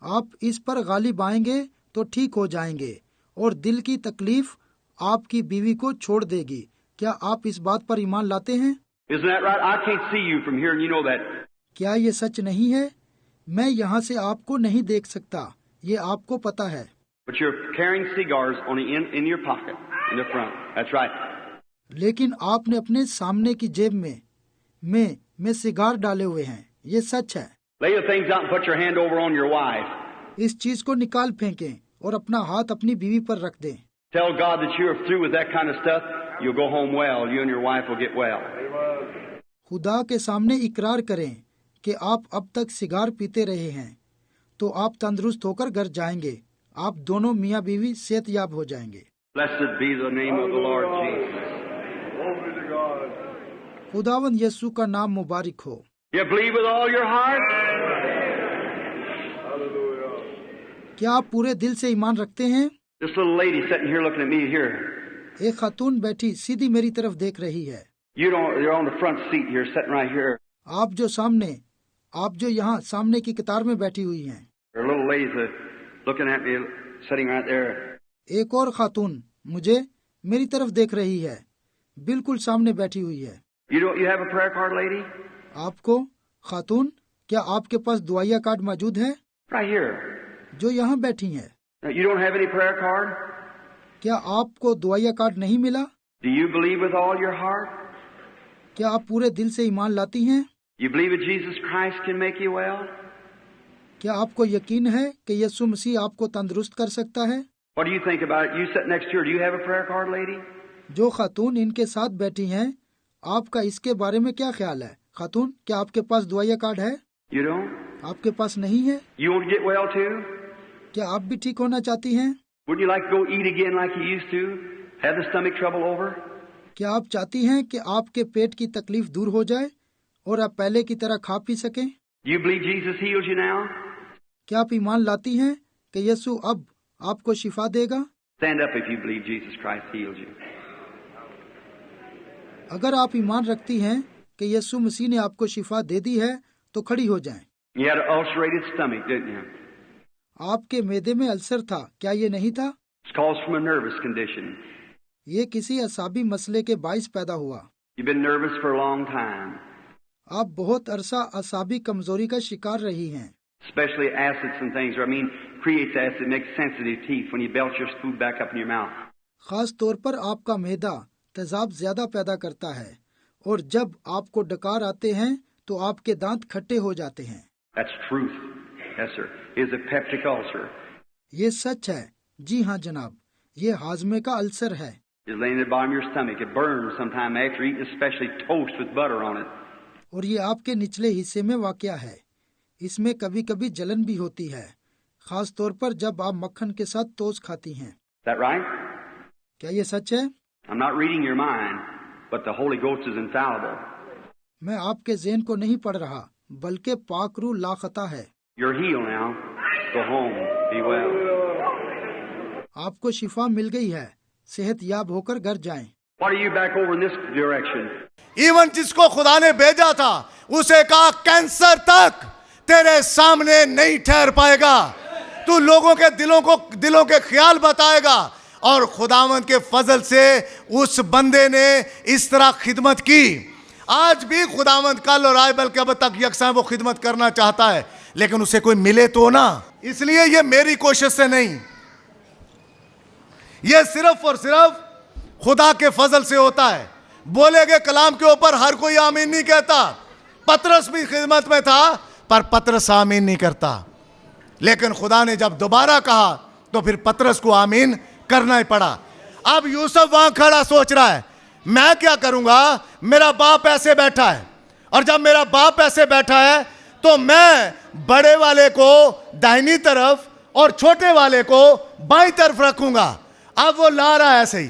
आप इस पर गालिब आएंगे तो ठीक हो जाएंगे और दिल की तकलीफ आपकी बीवी को छोड़ देगी। क्या आप इस बात पर ईमान लाते हैं? Isn't that right? I can't see you from here and you know that. क्या ये सच नहीं है? मैं यहाँ से आपको नहीं देख सकता, ये आपको पता है। But you're carrying cigars on the in your pocket, in the front. That's right. लेकिन आपने अपने सामने की जेब में में सिगार डाले हुए हैं। ये सच है। Lay the things out and put your hand over on your wife. इस चीज को निकाल फेंकें और अपना हाथ अपनी बीवी पर रख दें। Tell God that you're through with that kind of stuff. You'll go home well. You and your wife will get well. खुदा के सामने इकरार करें कि आप अब तक सिगार पीते रहे हैं, तो आप तंदुरुस्त होकर घर जाएंगे। आप दोनों मियाँ बीवी सेहतयाब हो जाएंगे। Blessed be the name of the Lord Jesus. खुदावन यीशु का नाम मुबारक हो। You believe with all your heart? क्या आप पूरे दिल से ईमान रखते हैं? This little lady sitting here looking at me here. एक खातून बैठी सीधी मेरी तरफ देख रही है। You're on the front seat here, sitting right here. आप जो यहाँ सामने की कतार में बैठी हुई हैं। There are little ladies looking at me, sitting right there. एक और खातून मुझे मेरी तरफ देख रही है, बिल्कुल सामने बैठी हुई है। You have a prayer card, lady? आपको खातून, क्या आपके पास दुआया कार्ड मौजूद है? Right here. जो यहाँ बैठी हैं। You don't have any prayer card? क्या आपको दुआया कार्ड नहीं मिला? Do you believe with all your heart? क्या आप पूरे दिल से ईमान लाती हैं? You believe that Jesus Christ can make you well? क्या आपको यकीन है कि यीशु मसीह आपको तंदुरुस्त कर सकता है? What do you think about it? You sit next to her. Do you have a prayer card, lady? जो खातून इनके साथ बैठी हैं, आपका इसके बारे में क्या ख्याल है? खातून, क्या आपके पास दुआया कार्ड है? You don't? आपके पास नहीं है? You want to get well too? क्या आप भी ठीक होना चाहती हैं? Wouldn't you like to go eat again like you used to? Have the stomach trouble over? क्या आप चाहती हैं कि आपके पेट की तकलीफ दूर हो जाए और आप पहले की तरह खा पी सकें? Do you believe Jesus heals you now? क्या आप ईमान लाती हैं कि यीशु अब आपको शिफा देगा? Stand up if you believe Jesus Christ heals you. अगर आप ईमान रखती हैं कि यीशु मसीह ने आपको शिफा दे दी है, तो खड़ी हो जाएं। You had an ulcerated stomach, didn't you? आपके मैदे में अल्सर था, क्या ये नहीं था? It's caused from a nervous condition. ये किसी असाबी मसले के बाइस पैदा हुआ। You've been nervous for a long time, आप बहुत अरसा असाबी कमजोरी का शिकार रही हैं। especially acids and things. Or I mean, creates acid, makes sensitive teeth when you belch your food back up in your mouth. खास तौर पर आपका मैदा तेजाब ज्यादा पैदा करता है, और जब आपको डकार आते हैं तो आपके दांत खट्टे हो जाते हैं। That's truth. Yes, sir. It's a peptic ulcer. ये सच है। जी हाँ जनाब, ये हाजमे का अल्सर है। It's laying at the bottom of your stomach. It burns sometime after eating, especially toast with butter on it. और ये आपके निचले हिस्से में वाक़या है। इसमें कभी कभी जलन भी होती है, खास तौर पर जब आप मक्खन के साथ टोस्ट खाती हैं। Is that right? क्या ये सच है? I'm not reading your mind, but the Holy Ghost is infallible. मैं आपके ज़हन को नहीं पढ़ रहा, बल्कि पाक रूह लाखता है। You're healed now. Go home. Be well. आपको शिफा मिल गई है, सेहत याब होकर घर जाएं। What are you back over in this direction? Even जिसको खुदा ने भेजा था उसे कहा कैंसर तक तेरे सामने नहीं ठहर पाएगा। तू लोगों के दिलों के ख्याल बताएगा। और खुदावंद के फजल से उस बंदे ने इस तरह खिदमत की। आज भी खुदावंद कल और आज बल्कि अब तक यकसा वो खिदमत करना चाहता है, लेकिन उसे कोई मिले तो ना। इसलिए ये मेरी कोशिश से नहीं, ये सिर्फ और सिर्फ खुदा के फजल से होता है। बोले गए कलाम के ऊपर हर कोई आमीन नहीं कहता। पतरस भी खिदमत में था, पर पतरस आमीन नहीं करता। लेकिन खुदा ने जब दोबारा कहा तो फिर पतरस को आमीन करना ही पड़ा। अब यूसुफ वहां खड़ा सोच रहा है, मैं क्या करूंगा? मेरा बाप ऐसे बैठा है, और जब मेरा बाप ऐसे बैठा है तो मैं बड़े वाले को दाहिनी तरफ और छोटे वाले को बाईं तरफ रखूंगा। अब वो ला रहा है ऐसे ही।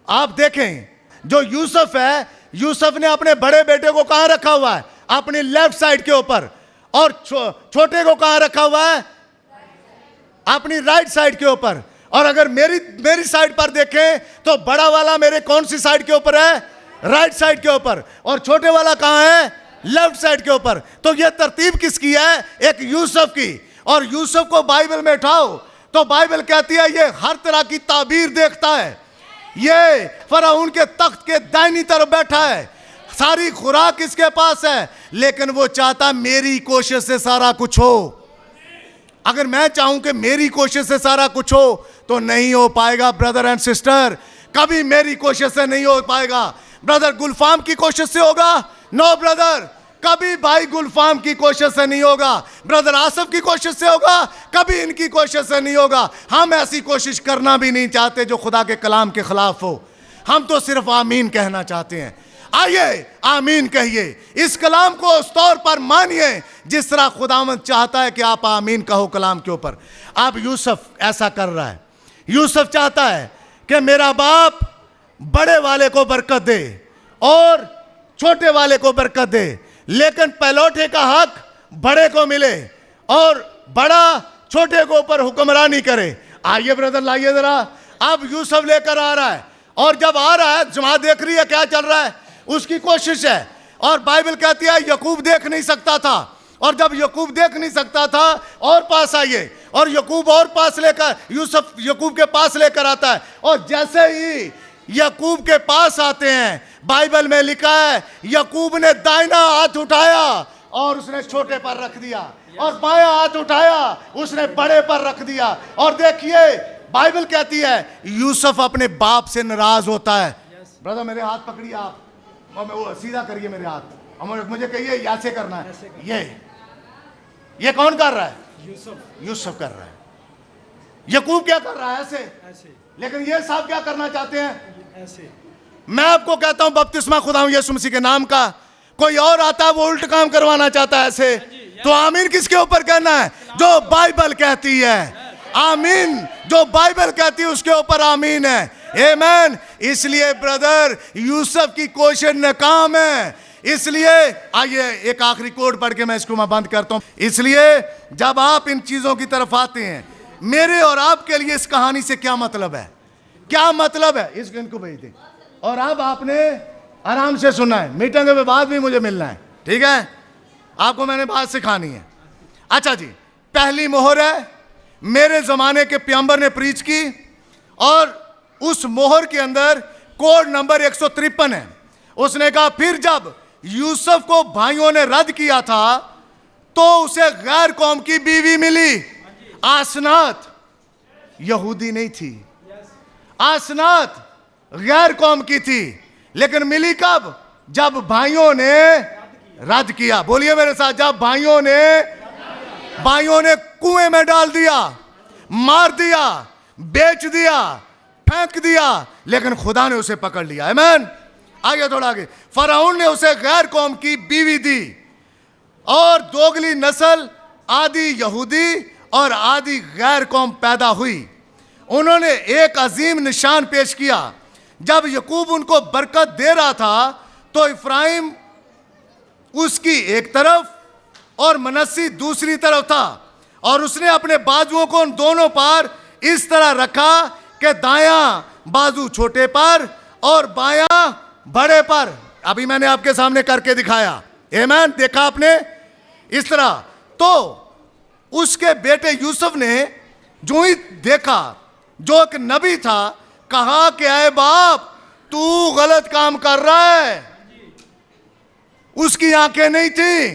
आप देखें, जो यूसुफ है, यूसुफ ने अपने बड़े बेटे को कहां रखा हुआ है? अपनी लेफ्ट साइड के ऊपर। और छोटे को कहां रखा हुआ है? अपनी राइट साइड के ऊपर। और अगर मेरी साइड पर देखें तो बड़ा वाला मेरे कौन सी साइड के ऊपर है? राइट साइड के ऊपर। और छोटे वाला कहां है? लेफ्ट साइड के ऊपर। तो यह तरतीब किसकी है? एक यूसुफ की। और यूसुफ को बाइबल में उठाओ तो बाइबल कहती है ये हर तरह की ताबीर देखता है। ये फराउन के तख्त के दाहिनी तरफ बैठा है। सारी खुराक इसके पास है, लेकिन वो चाहता मेरी कोशिश से सारा कुछ हो। अगर मैं चाहूं कि मेरी कोशिश से सारा कुछ हो तो नहीं हो पाएगा ब्रदर एंड सिस्टर। कभी मेरी कोशिश से नहीं हो पाएगा। ब्रदर गुलफाम की कोशिश से होगा? नो ब्रदर, कभी भाई गुलफाम की कोशिश से नहीं होगा, ब्रदर आसफ की कोशिश से होगा, कभी इनकी कोशिश से नहीं होगा। हम ऐसी कोशिश करना भी नहीं चाहते जो खुदा के कलाम के खिलाफ हो। हम तो सिर्फ आमीन कहना चाहते हैं। आइए आमीन कहिए, इस कलाम को उस तौर पर मानिए जिस तरह खुदावंद चाहता है कि आप आमीन कहो कलाम के ऊपर। अब यूसुफ ऐसा कर रहा है। यूसुफ चाहता है कि मेरा बाप बड़े वाले को बरकत दे और छोटे वाले को बरकत दे, लेकिन पहलौठे का हक बड़े को मिले और बड़ा छोटे को ऊपर हुक्मरानी करे। आइए ब्रदर लाइए जरा। अब यूसुफ लेकर आ रहा है, और जब आ रहा है जमात देख रही है क्या चल रहा है, उसकी कोशिश है। और बाइबल कहती है यकूब देख नहीं सकता था, और जब यकूब देख नहीं सकता था और पास आइए, और यकूब और पास लेकर यूसुफ यकूब के पास लेकर आता है। और जैसे ही यकूब के पास आते हैं, बाइबल में लिखा है यकूब ने दाहिना हाथ उठाया और उसने छोटे पर रख दिया, और बायां हाथ उठाया उसने बड़े पर रख दिया। और देखिए बाइबल कहती है यूसुफ अपने बाप से नाराज होता है। ब्रदर मेरे हाथ पकड़िए आप, और वो सीधा करिए मेरे हाथ, और मुझे कहिए ऐसे करना है। ये कौन कर रहा है? यूसुफ कर रहा है। यकूब क्या कर रहा है? ऐसे। लेकिन ये साहब क्या करना चाहते हैं? ऐसे। मैं आपको कहता हूं बपतिस्मा खुदा यीशु मसीह के नाम का, कोई और आता है वो उल्ट काम करवाना चाहता है ऐसे। तो आमीन किसके ऊपर कहना है? जो बाइबल कहती है। आमीन जो बाइबल कहती है उसके ऊपर आमीन है। आमीन। इसलिए ब्रदर यूसुफ की कोशिश नाकाम है। इसलिए आइए एक आखिरी कोड पढ़ के मैं इसको मैं बंद करता हूं। इसलिए जब आप इन चीजों की तरफ आते हैं, मेरे और आपके लिए इस कहानी से क्या मतलब है? क्या मतलब है? इनको भेज दें। और अब आपने आराम से सुनना है, मीटिंग के बाद भी मुझे मिलना है, ठीक है? आपको मैंने बात सिखानी है। अच्छा जी, पहली मोहर है, मेरे जमाने के पैगंबर ने प्रीच की, और उस मोहर के अंदर कोड नंबर 153 है। उसने कहा फिर जब यूसुफ को भाइयों ने रद्द किया था तो उसे गैर कौम की बीवी मिली। आसनात यहूदी नहीं थी, आसनात गैर कौम की थी, लेकिन मिली कब? जब भाइयों ने रद्द किया। बोलिए मेरे साथ, जब भाइयों ने कुएं में डाल दिया, मार दिया, बेच दिया, फेंक दिया, लेकिन खुदा ने उसे पकड़ लिया। आमीन। आगे थोड़ा आगे, फराउन ने उसे गैर कौम की बीवी दी, और दोगली नस्ल आधी यहूदी और आधी गैर कौम पैदा हुई। उन्होंने एक अजीम निशान पेश किया। जब यकूब उनको बरकत दे रहा था तो इफ्राइम उसकी एक तरफ और मनस्सी दूसरी तरफ था, और उसने अपने बाजुओं को उन दोनों पर इस तरह रखा कि दायां बाजू छोटे पर और बायां बड़े पर। अभी मैंने आपके सामने करके दिखाया। आमीन। देखा आपने? इस तरह। तो उसके बेटे यूसुफ ने जो ही देखा, जो एक नबी था, कहा कि अरे बाप तू गलत काम कर रहा है। उसकी आंखें नहीं थी,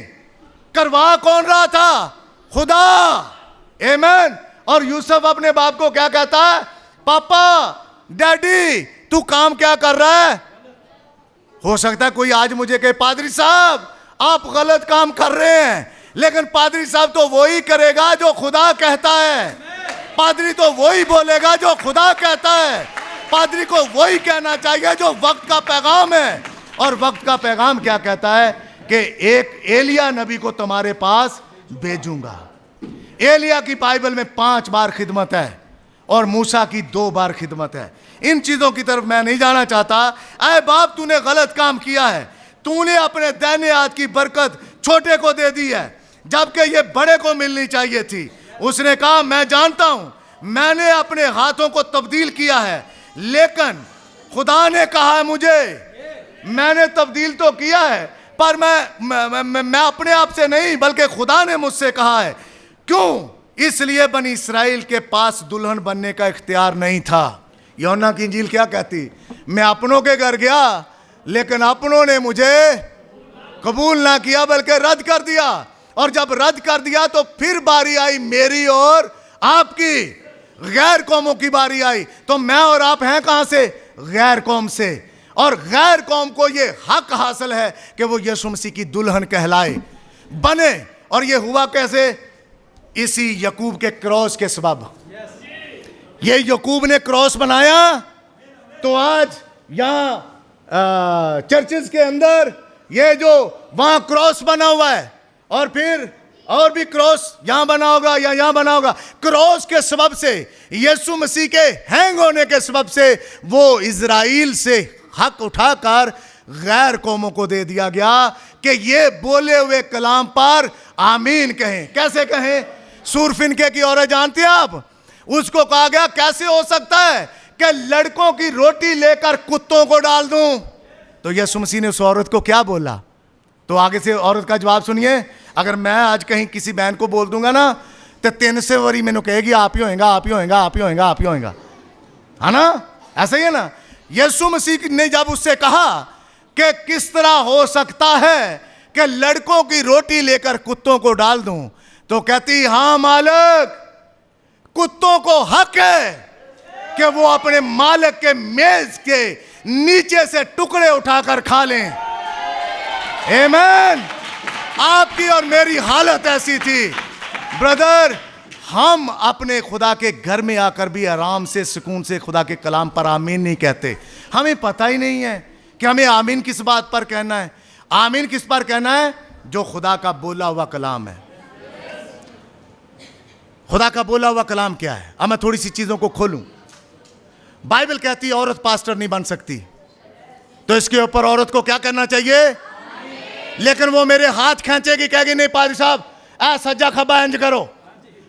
करवा कौन रहा था? खुदा। आमीन। और यूसुफ अपने बाप को क्या कहता है? पापा, डैडी, तू काम क्या कर रहा है? हो सकता है कोई आज मुझे कहे पादरी साहब आप गलत काम कर रहे हैं, लेकिन पादरी साहब तो वही करेगा जो खुदा कहता है। पादरी तो वही बोलेगा जो खुदा कहता है। पादरी को वही कहना चाहिए जो वक्त का पैगाम है। और वक्त का पैगाम क्या कहता है? कि एक एलिया नबी को तुम्हारे पास भेजूंगा। एलिया की बाइबल में 5 बार खिदमत है और मूसा की 2 बार खिदमत है। इन चीजों की तरफ मैं नहीं जाना चाहता। अरे बाप तूने गलत काम किया है, तूने अपने दाहिने हाथ की बरकत छोटे को दे दी है जबकि ये बड़े को मिलनी चाहिए थी। उसने कहा मैं जानता हूं मैंने अपने हाथों को तब्दील किया है, लेकिन खुदा ने कहा है मुझे, मैंने तब्दील तो किया है पर मैं अपने आप से नहीं बल्कि खुदा ने मुझसे कहा है। क्यों? इसलिए बनी इस्राएल के पास दुल्हन बनने का इख्तियार नहीं था। यूहन्ना की इंजील क्या कहती? मैं अपनों के घर गया लेकिन अपनों ने मुझे कबूल ना किया बल्कि रद्द कर दिया, और जब रद्द कर दिया तो फिर बारी आई मेरी और आपकी, गैर कौमों की बारी आई। तो मैं और आप हैं कहां से? गैर कौम से। और गैर कौम को ये हक हासिल है कि वो यीशु मसीह की दुल्हन कहलाए, बने। और ये हुआ कैसे? इसी यकूब के क्रॉस के सबब। ये यकूब ने क्रॉस बनाया, तो आज यहां चर्चेस के अंदर ये जो वहां क्रॉस बना हुआ है, और फिर और भी क्रॉस यहां बना होगा या यहां बना होगा, क्रॉस के सबब से, यीशु मसीह के हैंग होने के सबब से वो इजराइल से हक उठाकर गैर कौमों को दे दिया गया कि ये बोले हुए कलाम पर आमीन कहें। कैसे कहें? सूरफिनके की औरत जानती हैं आप? उसको कहा गया कैसे हो सकता है कि लड़कों की रोटी लेकर कुत्तों को डाल दूं? तो यीशु मसीह ने उस औरत को क्या बोला? तो आगे से औरत का जवाब सुनिए। अगर मैं आज कहीं किसी बहन को बोल दूंगा ना, तो 300 वरी मैंने कहेगी आप ही होएगा, आप ही होएगा, आप ही होएगा, आप ही होएगा, है ना? ऐसा ही है ना? यीशु मसीह ने जब उससे कहा कि किस तरह हो सकता है कि लड़कों की रोटी लेकर कुत्तों को डाल दूं, तो कहती हाँ मालिक, कुत्तों को हक है कि वो अपने मालिक के मेज के नीचे से टुकड़े उठाकर खा लें। आमीन। आपकी और मेरी हालत ऐसी थी ब्रदर, हम अपने खुदा के घर में आकर भी आराम से सुकून से खुदा के कलाम पर आमीन नहीं कहते। हमें पता ही नहीं है कि हमें आमीन किस बात पर कहना है। आमीन किस पर कहना है? जो खुदा का बोला हुआ कलाम है। खुदा का बोला हुआ कलाम क्या है? अब मैं थोड़ी सी चीजों को खोलूं। बाइबल कहती है औरत पास्टर नहीं बन सकती, तो इसके ऊपर औरत को क्या करना चाहिए? लेकिन वो मेरे हाथ खींचेगी, कहेगी नहीं पादरी साहब ऐ सज्जा खब्बा इंज करो,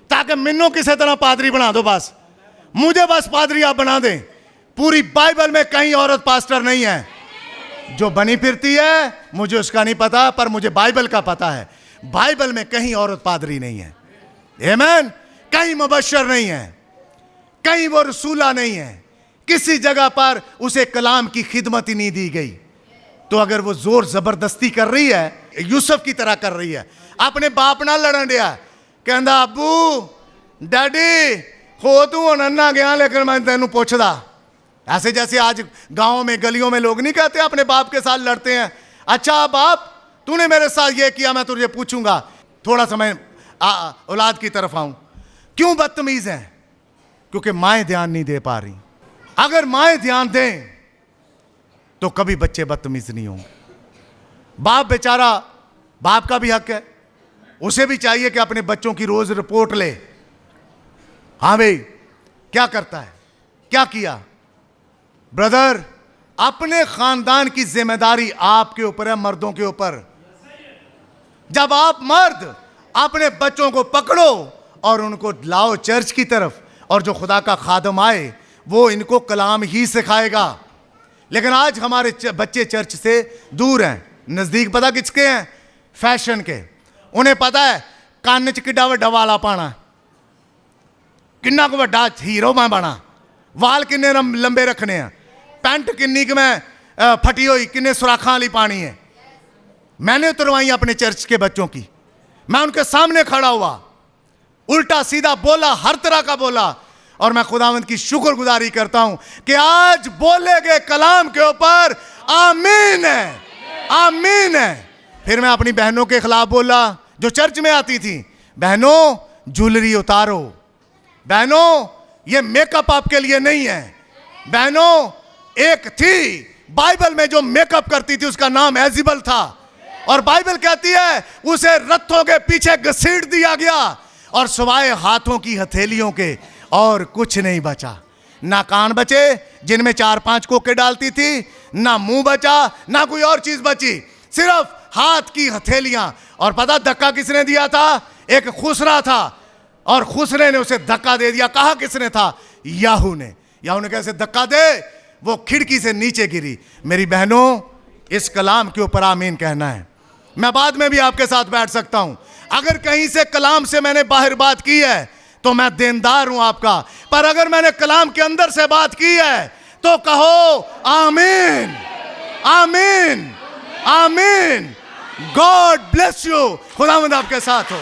ताकि मैनू किसी तरह पादरी बना दो, बस मुझे बस पादरी आप बना दें। पूरी बाइबल में कहीं औरत पास्टर नहीं है। जो बनी फिरती है मुझे उसका नहीं पता, पर मुझे बाइबल का पता है। बाइबल में कहीं औरत पादरी नहीं है। आमीन। कहीं मुबश्शिर नहीं है, कहीं वो रसूला नहीं है, किसी जगह पर उसे कलाम की खिदमत ही नहीं दी गई। तो अगर वो जोर जबरदस्ती कर रही है, यूसुफ की तरह कर रही है, अपने बाप ना लड़न दिया, कहंदा अबू डैडी हो तू हुण अन्ना गया, लेकिन मैं तेनू पूछदा। ऐसे जैसे आज गांवों में गलियों में लोग नहीं कहते अपने बाप के साथ लड़ते हैं, अच्छा बाप तूने मेरे साथ ये किया, मैं तुझे पूछूंगा। थोड़ा सा मैं औलाद की तरफ आऊं। क्यों बदतमीज हैं? क्योंकि माएं ध्यान नहीं दे पा रही। अगर माएं ध्यान दें तो कभी बच्चे बदतमीज नहीं होंगे। बाप बेचारा, बाप का भी हक है, उसे भी चाहिए कि अपने बच्चों की रोज रिपोर्ट ले। हाँ भाई क्या करता है, क्या किया। ब्रदर अपने खानदान की जिम्मेदारी आपके ऊपर है, मर्दों के ऊपर। जब आप मर्द अपने बच्चों को पकड़ो और उनको लाओ चर्च की तरफ, और जो खुदा का खादम आए वो इनको कलाम ही सिखाएगा। लेकिन आज हमारे बच्चे चर्च से दूर हैं, नजदीक पता किसके हैं? फैशन के। उन्हें पता है कान च किड्डा वड्डा वाला पाना, किन्ना को वड्डा हीरो मैं बना, वाल किन्ने लंबे रखने हैं, पैंट किन्नी कि मैं फटी हुई किन्ने सुराखां वाली पानी है। मैंने उतरवाई अपने चर्च के बच्चों की, मैं उनके सामने खड़ा हुआ, उल्टा सीधा बोला, हर तरह का बोला, और मैं खुदावंद की शुक्रगुजारी करता हूं कि आज बोले गए कलाम के ऊपर आमीन है, आमीन है। फिर मैं अपनी बहनों के खिलाफ बोला जो चर्च में आती थी, बहनों ज्वेलरी उतारो, बहनों ये मेकअप आपके लिए नहीं है। बहनों एक थी बाइबल में जो मेकअप करती थी, उसका नाम एजिबल था, और बाइबल कहती है उसे रथों के पीछे घसीट दिया गया, और सिवाय हाथों की हथेलियों के और कुछ नहीं बचा। ना कान बचे जिनमें 4-5 कोके डालती थी, ना मुंह बचा, ना कोई और चीज बची, सिर्फ हाथ की हथेलियां। और पता धक्का किसने दिया था? एक खुसरा था, और खुसरे ने उसे धक्का दे दिया। कहा किसने था? याहू ने। याहू ने कैसे धक्का दे, वो खिड़की से नीचे गिरी। मेरी बहनों इस कलाम के ऊपर आमीन कहना है। मैं बाद में भी आपके साथ बैठ सकता हूं। अगर कहीं से कलाम से मैंने बाहर बात की है तो मैं देनदार हूं आपका, पर अगर मैंने कलाम के अंदर से बात की है तो कहो आमीन, आमीन, आमीन। God bless you. खुदावंद आपके साथ हो।